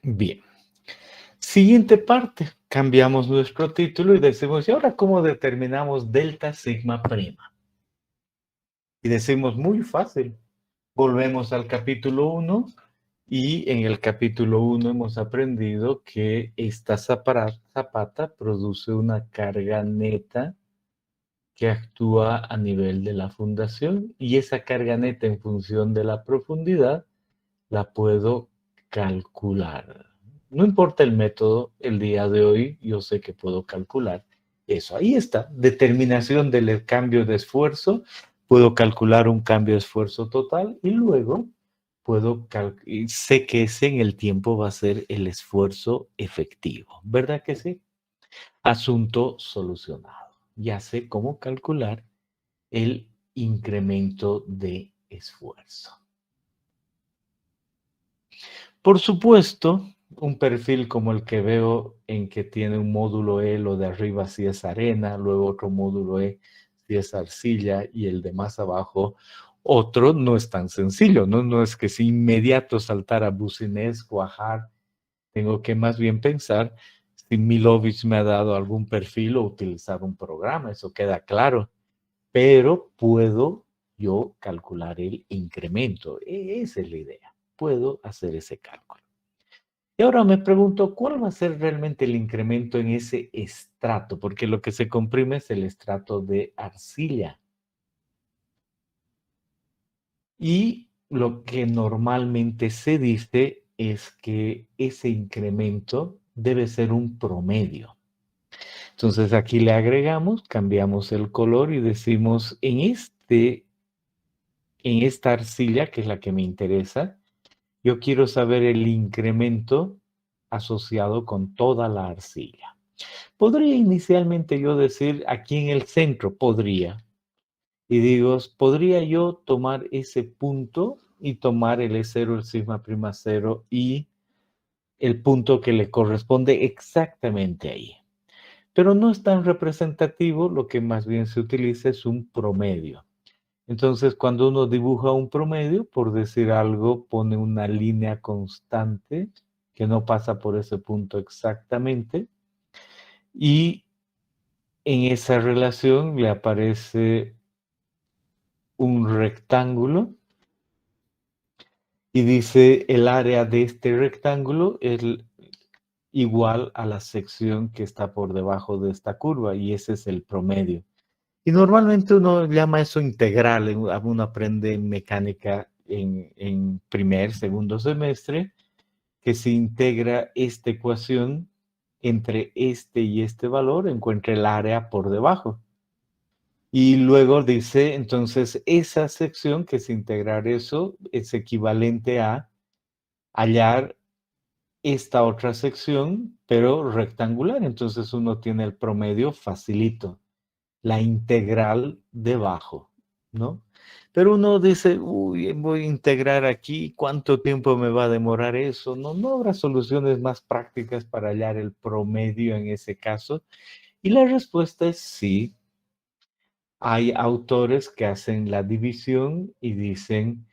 Bien. Siguiente parte. Cambiamos nuestro título y decimos, ¿y ahora cómo determinamos delta sigma prima? Y decimos, muy fácil. Volvemos al capítulo 1 y en el capítulo 1 hemos aprendido que esta zapata produce una carga neta que actúa a nivel de la fundación, y esa carga neta en función de la profundidad la puedo calcular. No importa el método, el día de hoy yo sé que puedo calcular eso. Ahí está, determinación del cambio de esfuerzo. Puedo calcular un cambio de esfuerzo total y luego sé que ese en el tiempo va a ser el esfuerzo efectivo. ¿Verdad que sí? Asunto solucionado. Ya sé cómo calcular el incremento de esfuerzo. Por supuesto, un perfil como el que veo en que tiene un módulo E, lo de arriba si es arena, luego otro módulo E si es arcilla y el de más abajo otro, no es tan sencillo, ¿no? No es que si inmediato saltar a Bucinés, cuajar, tengo que más bien pensar si Milovich me ha dado algún perfil o utilizar un programa, eso queda claro, pero puedo yo calcular el incremento, esa es la idea, puedo hacer ese cálculo. Y ahora me pregunto, ¿cuál va a ser realmente el incremento en ese estrato? Porque lo que se comprime es el estrato de arcilla. Y lo que normalmente se dice es que ese incremento debe ser un promedio. Entonces aquí le agregamos, cambiamos el color y decimos en esta arcilla, que es la que me interesa, yo quiero saber el incremento asociado con toda la arcilla. Podría inicialmente yo decir aquí en el centro, y digo, ¿podría yo tomar ese punto y tomar el E0, el sigma prima 0 y el punto que le corresponde exactamente ahí? Pero no es tan representativo, lo que más bien se utiliza es un promedio. Entonces, cuando uno dibuja un promedio, por decir algo, pone una línea constante que no pasa por ese punto exactamente, y en esa relación le aparece un rectángulo y dice el área de este rectángulo es igual a la sección que está por debajo de esta curva, y ese es el promedio. Y normalmente uno llama eso integral, uno aprende mecánica en primer, segundo semestre, que se integra esta ecuación entre este y este valor, encuentra el área por debajo. Y luego dice, entonces, esa sección, que es integrar eso, es equivalente a hallar esta otra sección, pero rectangular. Entonces uno tiene el promedio facilito, la integral debajo, ¿no? Pero uno dice, uy, voy a integrar aquí, ¿cuánto tiempo me va a demorar eso? No, no habrá soluciones más prácticas para hallar el promedio en ese caso. Y la respuesta es sí. Hay autores que hacen la división y dicen,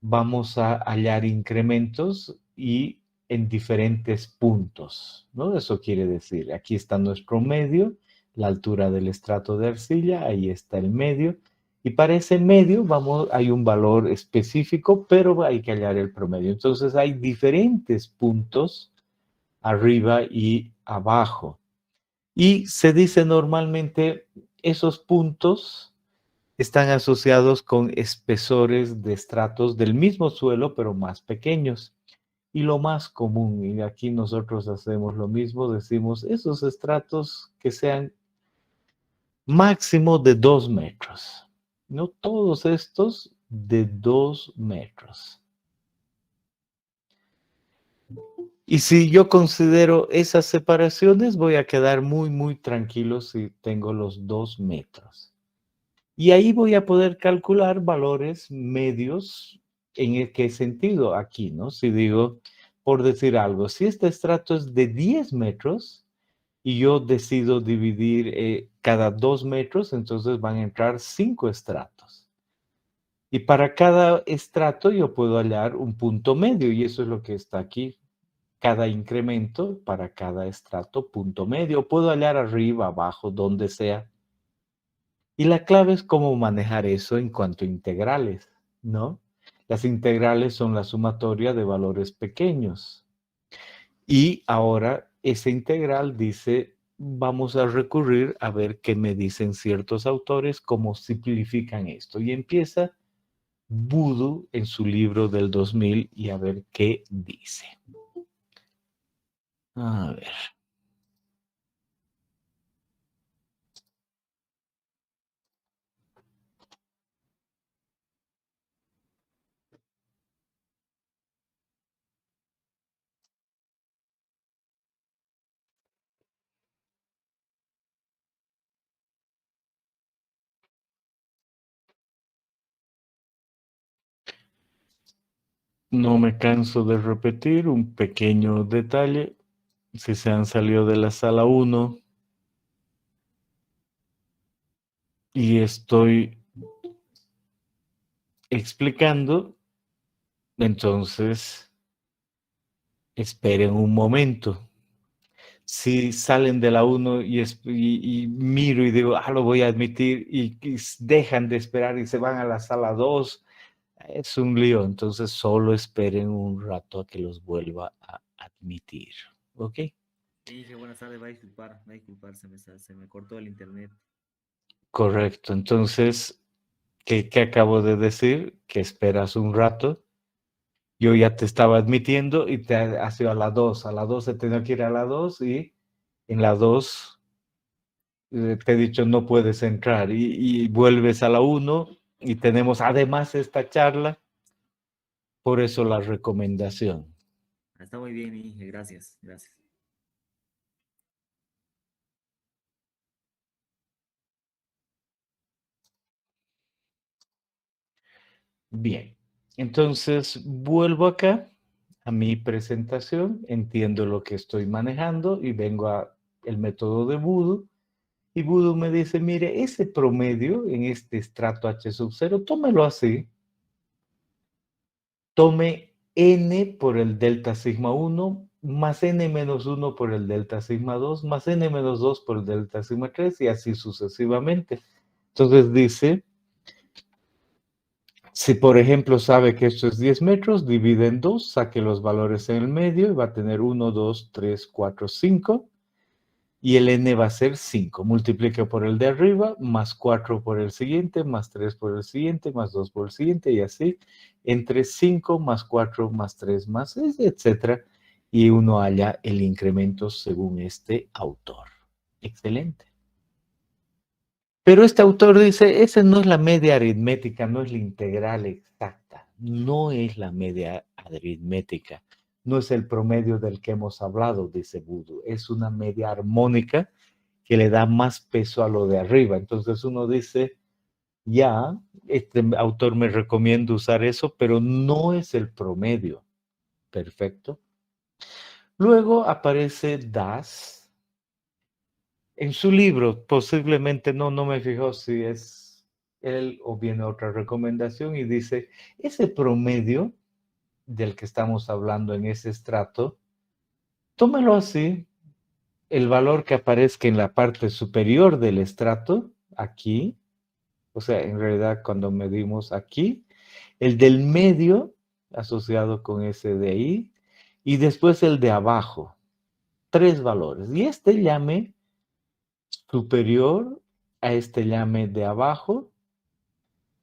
vamos a hallar incrementos y en diferentes puntos, ¿no? Eso quiere decir, aquí está nuestro medio, la altura del estrato de arcilla, ahí está el medio, y para ese medio hay un valor específico, pero hay que hallar el promedio. Entonces hay diferentes puntos arriba y abajo. Y se dice normalmente esos puntos están asociados con espesores de estratos del mismo suelo, pero más pequeños. Y lo más común, y aquí nosotros hacemos lo mismo, decimos esos estratos que sean máximo de 2 metros. No todos estos de 2 metros. Y si yo considero esas separaciones, voy a quedar muy, muy tranquilo si tengo los 2 metros. Y ahí voy a poder calcular valores medios. ¿En qué sentido? Aquí, ¿no? Si digo, por decir algo, si este estrato es de 10 metros y yo decido dividir cada 2 metros, entonces van a entrar 5 estratos. Y para cada estrato yo puedo hallar un punto medio, y eso es lo que está aquí. Cada incremento para cada estrato, punto medio. Puedo hallar arriba, abajo, donde sea. Y la clave es cómo manejar eso en cuanto a integrales, ¿no? Las integrales son la sumatoria de valores pequeños. Y ahora esa integral dice, vamos a recurrir a ver qué me dicen ciertos autores, cómo simplifican esto. Y empieza Boodoo en su libro del 2000 y a ver qué dice. A ver. No me canso de repetir un pequeño detalle. Si se han salido de la sala 1 y estoy explicando, entonces esperen un momento. Si salen de la 1 y miro y digo, lo voy a admitir, y dejan de esperar y se van a la sala 2, es un lío. Entonces solo esperen un rato a que los vuelva a admitir. ¿Ok? Dije, buenas tardes, va a disculpar, se me cortó el internet. Correcto. Entonces, ¿qué acabo de decir? Que esperas un rato. Yo ya te estaba admitiendo y te has ido a la 2. A la 2 he tenido que ir a la 2 y en la 2 te he dicho no puedes entrar y vuelves a la 1 y tenemos además esta charla. Por eso la recomendación. Está muy bien, Inge, gracias, gracias. Bien, entonces vuelvo acá a mi presentación, entiendo lo que estoy manejando y vengo a el método de Voodoo. Y Voodoo me dice, mire, ese promedio en este estrato H sub 0, tómelo así. Tome n por el delta sigma 1 más n menos 1 por el delta sigma 2 más n menos 2 por el delta sigma 3 y así sucesivamente. Entonces dice, si por ejemplo sabe que esto es 10 metros, divide en 2, saque los valores en el medio y va a tener 1, 2, 3, 4, 5. Y el n va a ser 5. Multiplica por el de arriba, más 4 por el siguiente, más 3 por el siguiente, más 2 por el siguiente, y así, entre 5 más 4 más 3 más 6, etc. Y uno halla el incremento según este autor. Excelente. Pero este autor dice, esa no es la media aritmética, no es la integral exacta, no es la media aritmética. No es el promedio del que hemos hablado, dice Voodoo. Es una media armónica que le da más peso a lo de arriba. Entonces uno dice, ya, este autor me recomienda usar eso, pero no es el promedio. Perfecto. Luego aparece Das. En su libro, posiblemente no me fijo si es él o viene otra recomendación y dice, ese promedio del que estamos hablando en ese estrato, tómalo así, el valor que aparezca en la parte superior del estrato, aquí, o sea, en realidad cuando medimos aquí, el del medio asociado con ese de ahí, y después el de abajo, 3 valores. Y este llame superior a este llame de abajo,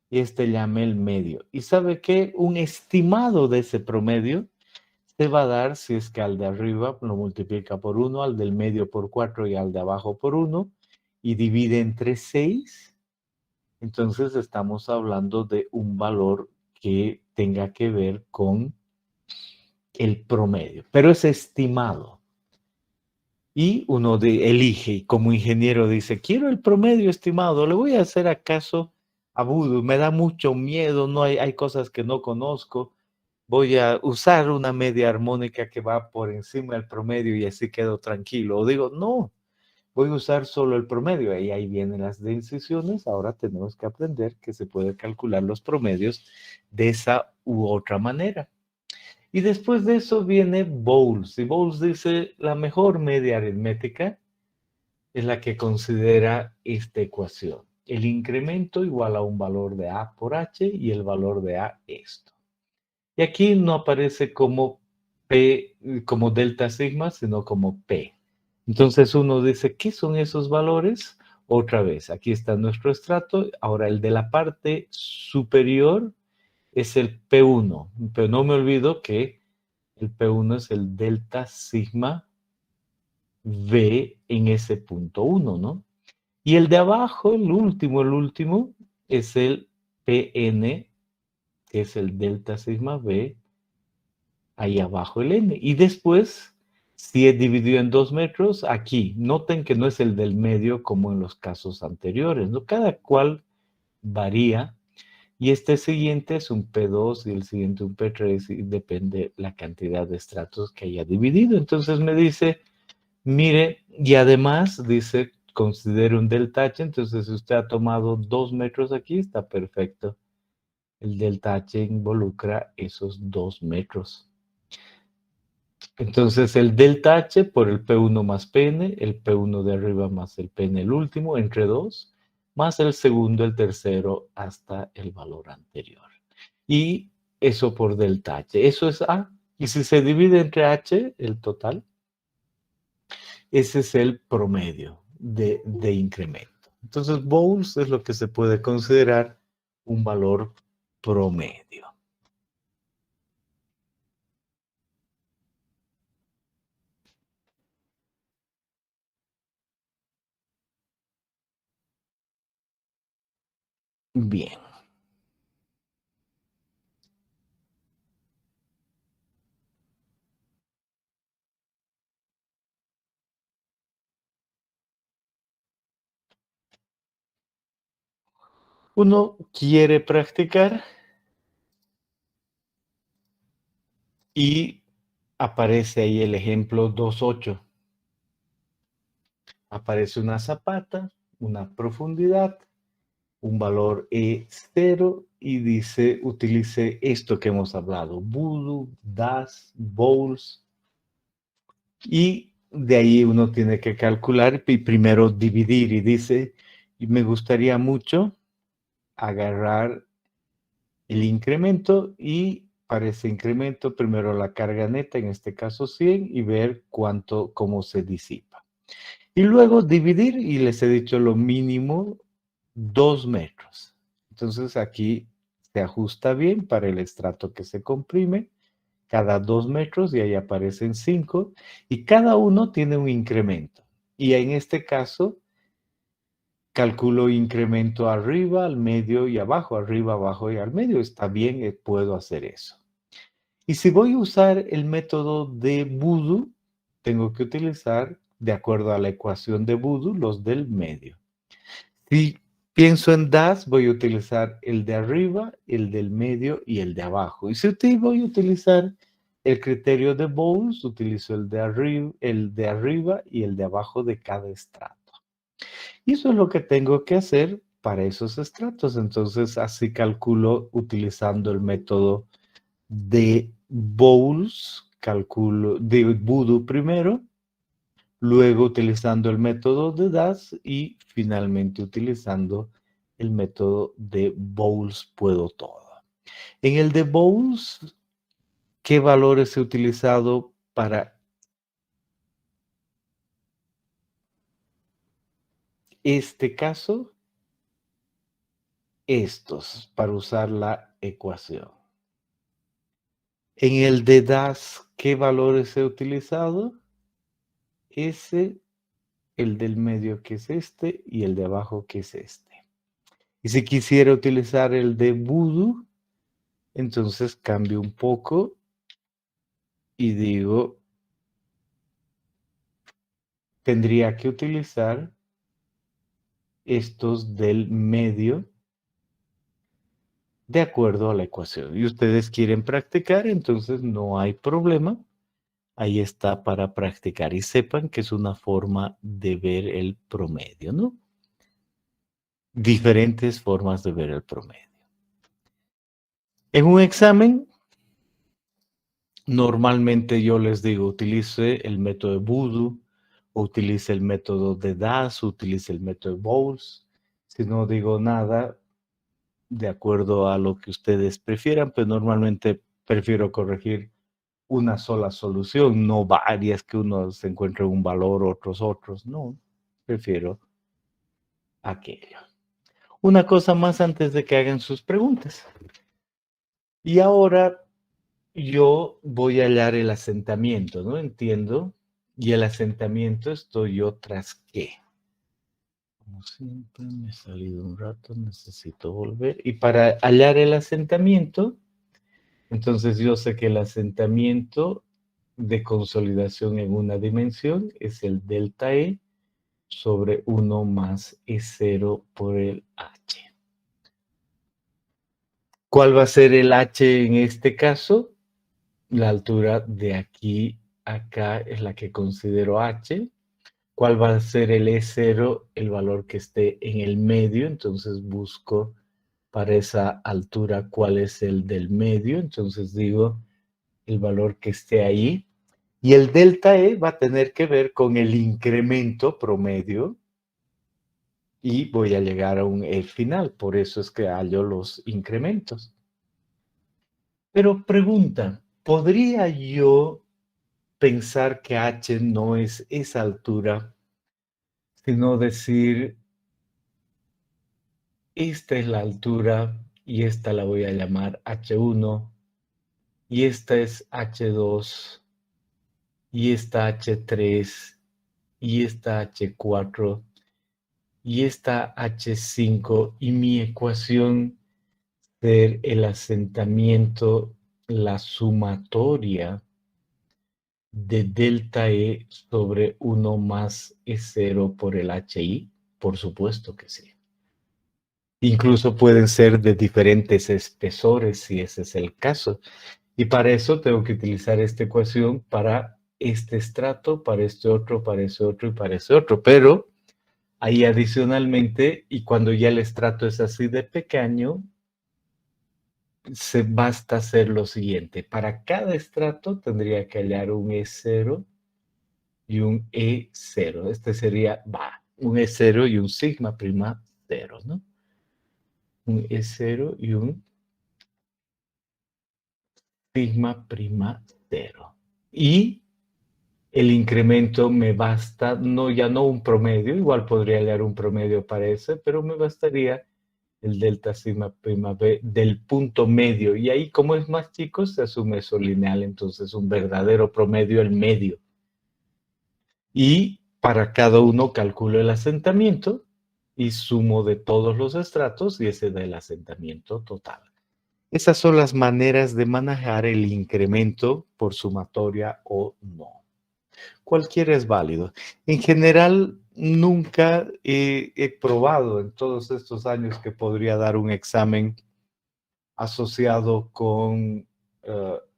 y este llame el medio. ¿Y sabe qué? Un estimado de ese promedio te va a dar si es que al de arriba lo multiplica por 1, al del medio por 4 y al de abajo por 1 y divide entre 6. Entonces estamos hablando de un valor que tenga que ver con el promedio, pero es estimado. Y uno elige, y como ingeniero dice, quiero el promedio estimado, le voy a hacer acaso a Voodoo, me da mucho miedo, no hay cosas que no conozco. Voy a usar una media armónica que va por encima del promedio y así quedo tranquilo. O digo, no, voy a usar solo el promedio. Y ahí vienen las decisiones. Ahora tenemos que aprender que se puede calcular los promedios de esa u otra manera. Y después de eso viene Bowles. Y Bowles dice, la mejor media aritmética es la que considera esta ecuación. El incremento igual a un valor de A por H y el valor de A esto. Y aquí no aparece como P, como delta sigma, sino como P. Entonces uno dice, ¿qué son esos valores? Otra vez, aquí está nuestro estrato. Ahora el de la parte superior es el P1. Pero no me olvido que el P1 es el delta sigma V en ese punto 1, ¿no? Y el de abajo, el último, es el PN, que es el delta sigma V ahí abajo el n. Y después, si es dividido en 2 metros, aquí, noten que no es el del medio como en los casos anteriores, ¿no? Cada cual varía. Y este siguiente es un P2 y el siguiente un P3 y depende la cantidad de estratos que haya dividido. Entonces me dice, mire, y además dice, considere un delta H. Entonces si usted ha tomado 2 metros aquí, está perfecto. El delta H involucra esos 2 metros. Entonces el delta H por el P1 más Pn, el P1 de arriba más el Pn el último, entre 2, más el segundo, el tercero, hasta el valor anterior. Y eso por delta H. Eso es A. Y si se divide entre H, el total, ese es el promedio de incremento. Entonces, Bowles es lo que se puede considerar un valor promedio. Bien. Uno quiere practicar y aparece ahí el ejemplo 2.8. Aparece una zapata, una profundidad, un valor E0 y dice, utilice esto que hemos hablado, Voodoo, DAS, Bowles. Y de ahí uno tiene que calcular y primero dividir y dice, me gustaría mucho agarrar el incremento y para ese incremento primero la carga neta, en este caso 100, y ver cómo se disipa. Y luego dividir, y les he dicho lo mínimo, 2 metros. Entonces aquí se ajusta bien para el estrato que se comprime, cada 2 metros, y ahí aparecen 5, y cada uno tiene un incremento. Y en este caso, calculo incremento arriba, al medio y abajo, arriba, abajo y al medio. Está bien, puedo hacer eso. Y si voy a usar el método de Voodoo, tengo que utilizar, de acuerdo a la ecuación de Voodoo, los del medio. Si pienso en DAS, voy a utilizar el de arriba, el del medio y el de abajo. Y si voy a utilizar el criterio de Bowles, utilizo el de arriba y el de abajo de cada estrato. Y eso es lo que tengo que hacer para esos estratos. Entonces, así calculo utilizando el método de Bowles, calculo de Voodoo primero, luego utilizando el método de DAS y finalmente utilizando el método de Bowles puedo todo. En el de Bowles, ¿qué valores he utilizado para este caso? Estos, para usar la ecuación. En el de DAS, ¿qué valores he utilizado? Ese, el del medio que es este y el de abajo que es este. Y si quisiera utilizar el de Voodoo, entonces cambio un poco y digo, tendría que utilizar estos del medio de acuerdo a la ecuación. Y ustedes quieren practicar, entonces no hay problema. Ahí está para practicar y sepan que es una forma de ver el promedio, ¿no? Diferentes formas de ver el promedio. En un examen, normalmente yo les digo, utilice el método de Voodoo, utilice el método de DAS, utilice el método de Bowles. Si no digo nada, de acuerdo a lo que ustedes prefieran, pues normalmente prefiero corregir una sola solución, no varias que uno se encuentre un valor, otros, no, prefiero aquello. Una cosa más antes de que hagan sus preguntas. Y ahora yo voy a hallar el asentamiento, ¿no? Entiendo. Y el asentamiento estoy yo tras qué. Como siempre, me he salido un rato, necesito volver. Y para hallar el asentamiento, entonces yo sé que el asentamiento de consolidación en una dimensión es el delta E sobre 1 más E0 por el H. ¿Cuál va a ser el H en este caso? La altura de aquí a acá es la que considero H. ¿Cuál va a ser el E0? El valor que esté en el medio. Entonces busco para esa altura cuál es el del medio. Entonces digo el valor que esté ahí. Y el delta E va a tener que ver con el incremento promedio. Y voy a llegar a un E final. Por eso es que hallo los incrementos. Pero pregunta, podría yo pensar que H no es esa altura, sino decir, esta es la altura y esta la voy a llamar H1 y esta es H2 y esta H3 y esta H4 y esta H5 y mi ecuación ser el asentamiento, la sumatoria de delta E sobre 1 más E0 por el HI? Por supuesto que sí. Incluso pueden ser de diferentes espesores si ese es el caso. Y para eso tengo que utilizar esta ecuación para este estrato, para este otro, para ese otro y para ese otro. Pero ahí adicionalmente, y cuando ya el estrato es así de pequeño, se basta hacer lo siguiente. Para cada estrato tendría que hallar un E0 y un E0. Este sería, un E0 y un sigma prima 0, ¿no? Un E0 y un sigma prima 0. Y el incremento me basta, no, ya no un promedio, igual podría hallar un promedio para ese, pero me bastaría el delta sigma prima b del punto medio. Y ahí, como es más chico, se asume eso lineal, entonces un verdadero promedio, el medio. Y para cada uno calculo el asentamiento y sumo de todos los estratos y ese da el asentamiento total. Esas son las maneras de manejar el incremento por sumatoria o no. Cualquiera es válido. En general, nunca he probado en todos estos años que podría dar un examen asociado con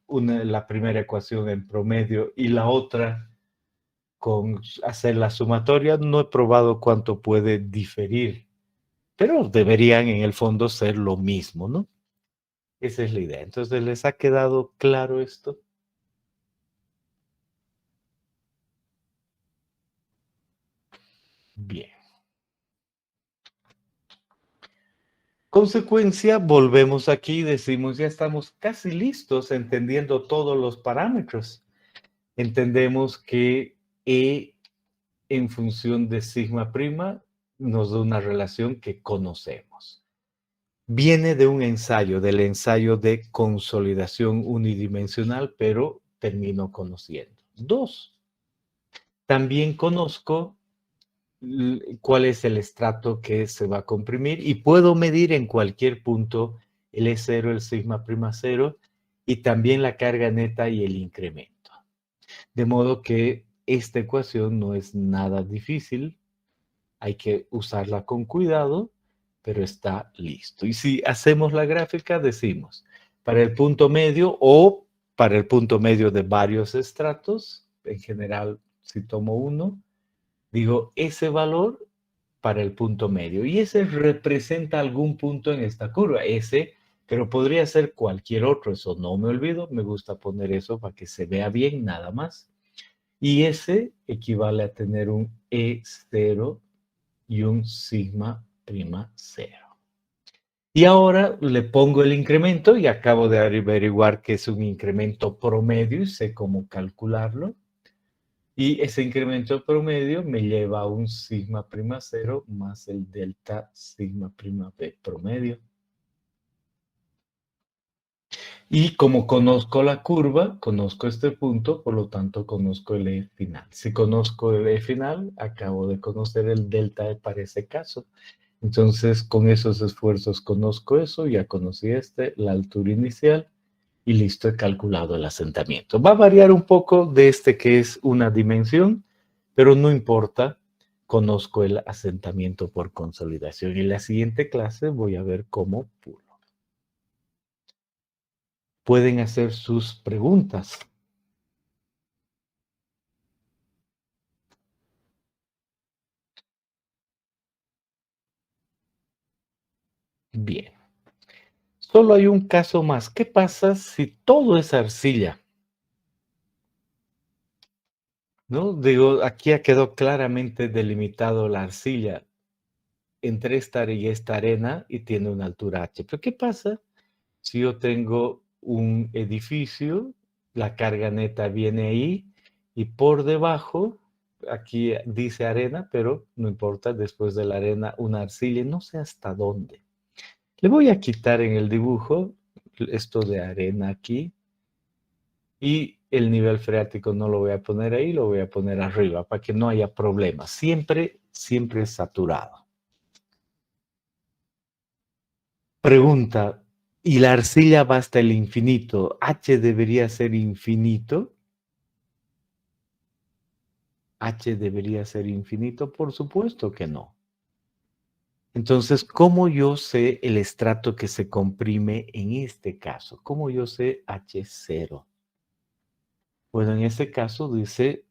la primera ecuación en promedio y la otra con hacer la sumatoria. No he probado cuánto puede diferir, pero deberían en el fondo ser lo mismo, ¿no? Esa es la idea. Entonces, ¿les ha quedado claro esto? Bien. Consecuencia, volvemos aquí y decimos, ya estamos casi listos entendiendo todos los parámetros. Entendemos que E en función de sigma prima nos da una relación que conocemos. Viene de un ensayo, del ensayo de consolidación unidimensional, pero termino conociendo. 2. También conozco cuál es el estrato que se va a comprimir y puedo medir en cualquier punto el E0, el sigma prima 0 y también la carga neta y el incremento. De modo que esta ecuación no es nada difícil, hay que usarla con cuidado, pero está listo. Y si hacemos la gráfica, decimos, para el punto medio o para el punto medio de varios estratos, en general, si tomo uno, digo, ese valor para el punto medio. Y ese representa algún punto en esta curva. Ese, pero podría ser cualquier otro. Eso no me olvido. Me gusta poner eso para que se vea bien, nada más. Y ese equivale a tener un E0 y un sigma prima 0. Y ahora le pongo el incremento y acabo de averiguar que es un incremento promedio y sé cómo calcularlo. Y ese incremento promedio me lleva a un sigma prima 0 más el delta sigma prima b promedio. Y como conozco la curva, conozco este punto, por lo tanto conozco el E final. Si conozco el E final, acabo de conocer el delta E para ese caso. Entonces, con esos esfuerzos conozco eso, ya conocí la altura inicial y listo, he calculado el asentamiento. Va a variar un poco de este que es una dimensión, pero no importa, conozco el asentamiento por consolidación. En la siguiente clase voy a ver cómo pulo. Pueden hacer sus preguntas. Bien. Solo hay un caso más. ¿Qué pasa si todo es arcilla? ¿No? Digo, aquí ya quedó claramente delimitado la arcilla entre esta y esta arena y tiene una altura h. Pero ¿qué pasa si yo tengo un edificio la carga neta viene ahí y por debajo, aquí dice arena, pero no importa, después de la arena una arcilla, no sé hasta dónde. Le voy a quitar en el dibujo esto de arena aquí y el nivel freático no lo voy a poner ahí, lo voy a poner arriba para que no haya problemas. Siempre, siempre saturado. Pregunta, ¿y la arcilla va hasta el infinito? ¿H debería ser infinito? ¿H debería ser infinito? Por supuesto que no. Entonces, ¿cómo yo sé el estrato que se comprime en este caso? ¿Cómo yo sé H0? Bueno, en este caso dice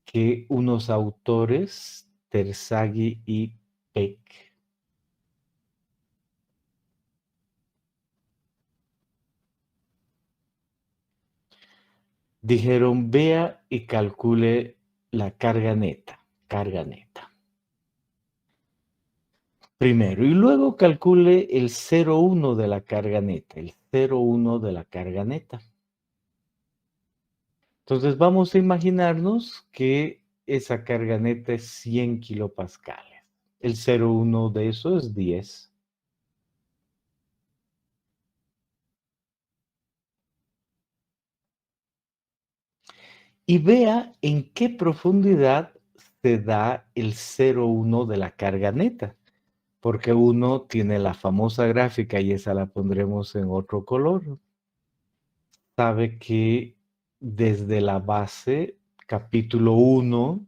que unos autores, Terzaghi y Peck, dijeron, vea y calcule la carga neta, primero, y luego calcule el 0,1 de la carga neta, el 0,1 de la carga neta. Entonces vamos a imaginarnos que esa carga neta es 100 kilopascales. El 0,1 de eso es 10. Y vea en qué profundidad se da el 0,1 de la carga neta. Porque uno tiene la famosa gráfica y esa la pondremos en otro color. Sabe que desde la base, capítulo 1,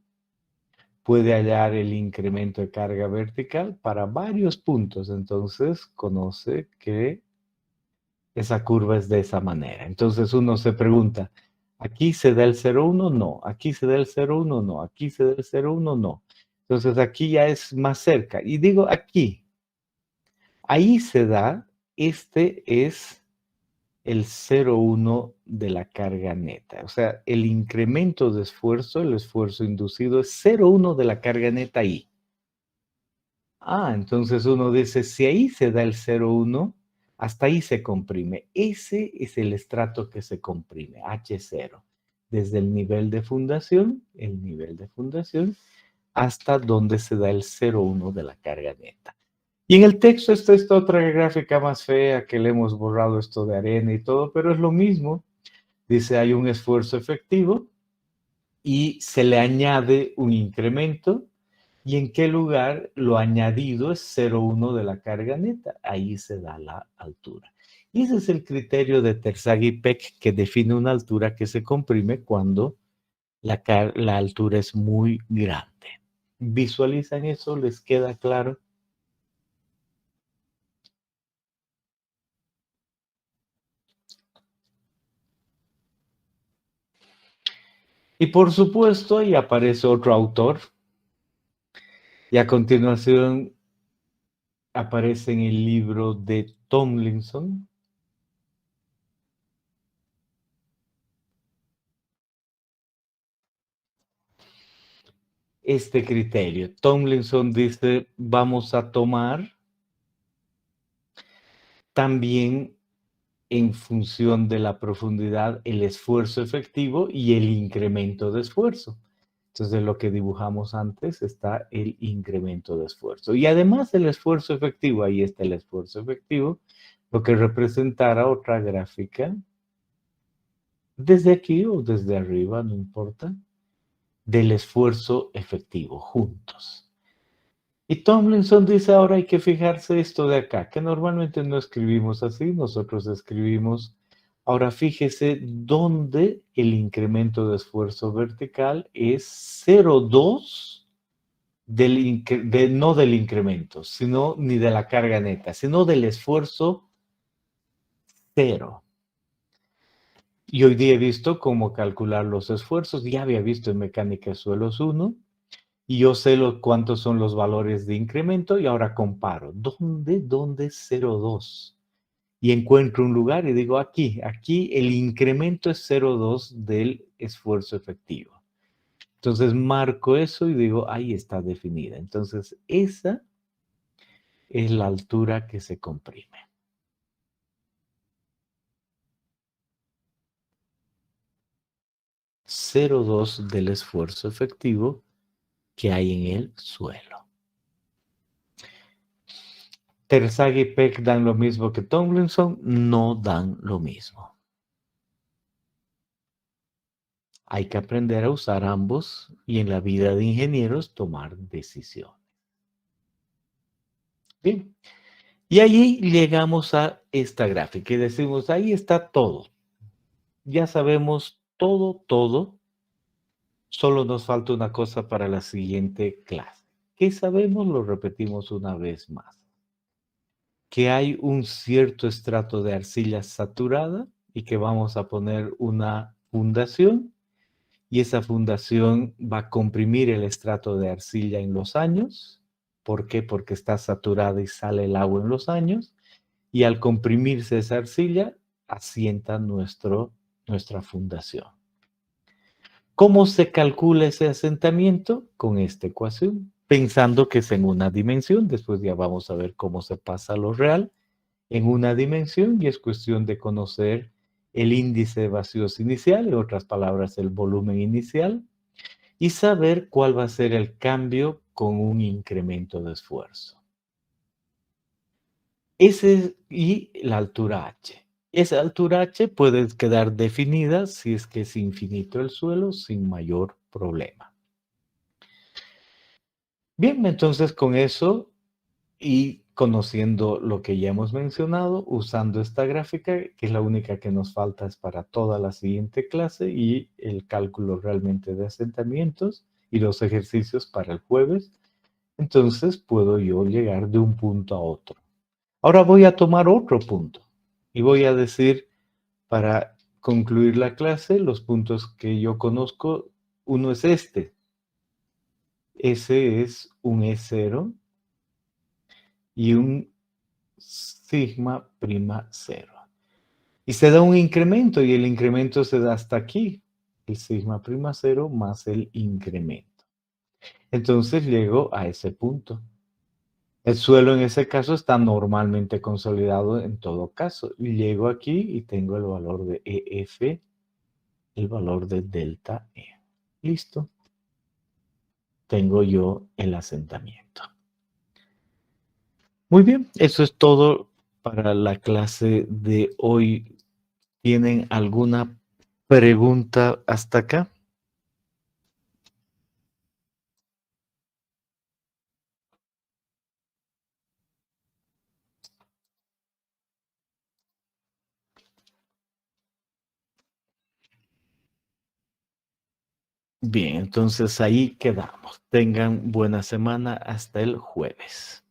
puede hallar el incremento de carga vertical para varios puntos. Entonces, conoce que esa curva es de esa manera. Entonces, uno se pregunta, ¿aquí se da el 0,1? No. ¿Aquí se da el 0,1? No. ¿Aquí se da el 0,1? No. Entonces, aquí ya es más cerca. Y digo aquí, ahí se da, este es el 0,1 de la carga neta. O sea, el incremento de esfuerzo, el esfuerzo inducido es 0,1 de la carga neta ahí. Ah, entonces uno dice, si ahí se da el 0,1, hasta ahí se comprime. Ese es el estrato que se comprime, H0. Desde el nivel de fundación, hasta donde se da el 0,1 de la carga neta. Y en el texto está esta otra gráfica más fea que le hemos borrado esto de arena y todo, pero es lo mismo. Dice, hay un esfuerzo efectivo y se le añade un incremento. ¿Y en qué lugar lo añadido es 0,1 de la carga neta? Ahí se da la altura. Y ese es el criterio de Terzaghi-Peck que define una altura que se comprime cuando la altura es muy grande. ¿Visualizan eso? ¿Les queda claro? Y por supuesto, ahí aparece otro autor. Y a continuación aparece en el libro de Tomlinson. Este criterio. Tomlinson dice, vamos a tomar también en función de la profundidad el esfuerzo efectivo y el incremento de esfuerzo. Entonces, lo que dibujamos antes está el incremento de esfuerzo. Y además el esfuerzo efectivo, ahí está el esfuerzo efectivo, lo que representara otra gráfica, desde aquí o desde arriba, no importa, del esfuerzo efectivo, juntos. Y Tomlinson dice, ahora hay que fijarse esto de acá, que normalmente no escribimos así, nosotros escribimos, ahora fíjese dónde el incremento de esfuerzo vertical es 0,2 no del incremento, sino ni de la carga neta, sino del esfuerzo 0. Y hoy día he visto cómo calcular los esfuerzos, ya había visto en mecánica de suelos 1, y yo sé cuántos son los valores de incremento y ahora comparo. ¿Dónde es 0,2? Y encuentro un lugar y digo aquí el incremento es 0,2 del esfuerzo efectivo. Entonces marco eso y digo, ahí está definida. Entonces esa es la altura que se comprime. 0,2 del esfuerzo efectivo que hay en el suelo. Terzaghi y Peck dan lo mismo que Tomlinson, no dan lo mismo. Hay que aprender a usar ambos y en la vida de ingenieros tomar decisiones. Bien, y allí llegamos a esta gráfica y decimos, ahí está todo. Ya sabemos todo. Solo nos falta una cosa para la siguiente clase. ¿Qué sabemos? Lo repetimos una vez más. Que hay un cierto estrato de arcilla saturada y que vamos a poner una fundación y esa fundación va a comprimir el estrato de arcilla en los años. ¿Por qué? Porque está saturada y sale el agua en los años y al comprimirse esa arcilla asienta nuestra fundación. ¿Cómo se calcula ese asentamiento? Con esta ecuación, pensando que es en una dimensión. Después ya vamos a ver cómo se pasa a lo real en una dimensión y es cuestión de conocer el índice de vacíos inicial, en otras palabras, el volumen inicial, y saber cuál va a ser el cambio con un incremento de esfuerzo. Y la altura h. Esa altura h puede quedar definida si es que es infinito el suelo sin mayor problema. Bien, entonces con eso y conociendo lo que ya hemos mencionado, usando esta gráfica, que es la única que nos falta es para toda la siguiente clase y el cálculo realmente de asentamientos y los ejercicios para el jueves, entonces puedo yo llegar de un punto a otro. Ahora voy a tomar otro punto y voy a decir, para concluir la clase, los puntos que yo conozco, uno es este. Ese es un E0 y un sigma prima 0. Y se da un incremento y el incremento se da hasta aquí, el sigma prima 0 más el incremento. Entonces llego a ese punto. El suelo en ese caso está normalmente consolidado en todo caso. Llego aquí y tengo el valor de EF, el valor de delta E. Listo. Tengo yo el asentamiento. Muy bien, eso es todo para la clase de hoy. ¿Tienen alguna pregunta hasta acá? Bien, entonces ahí quedamos. Tengan buena semana hasta el jueves.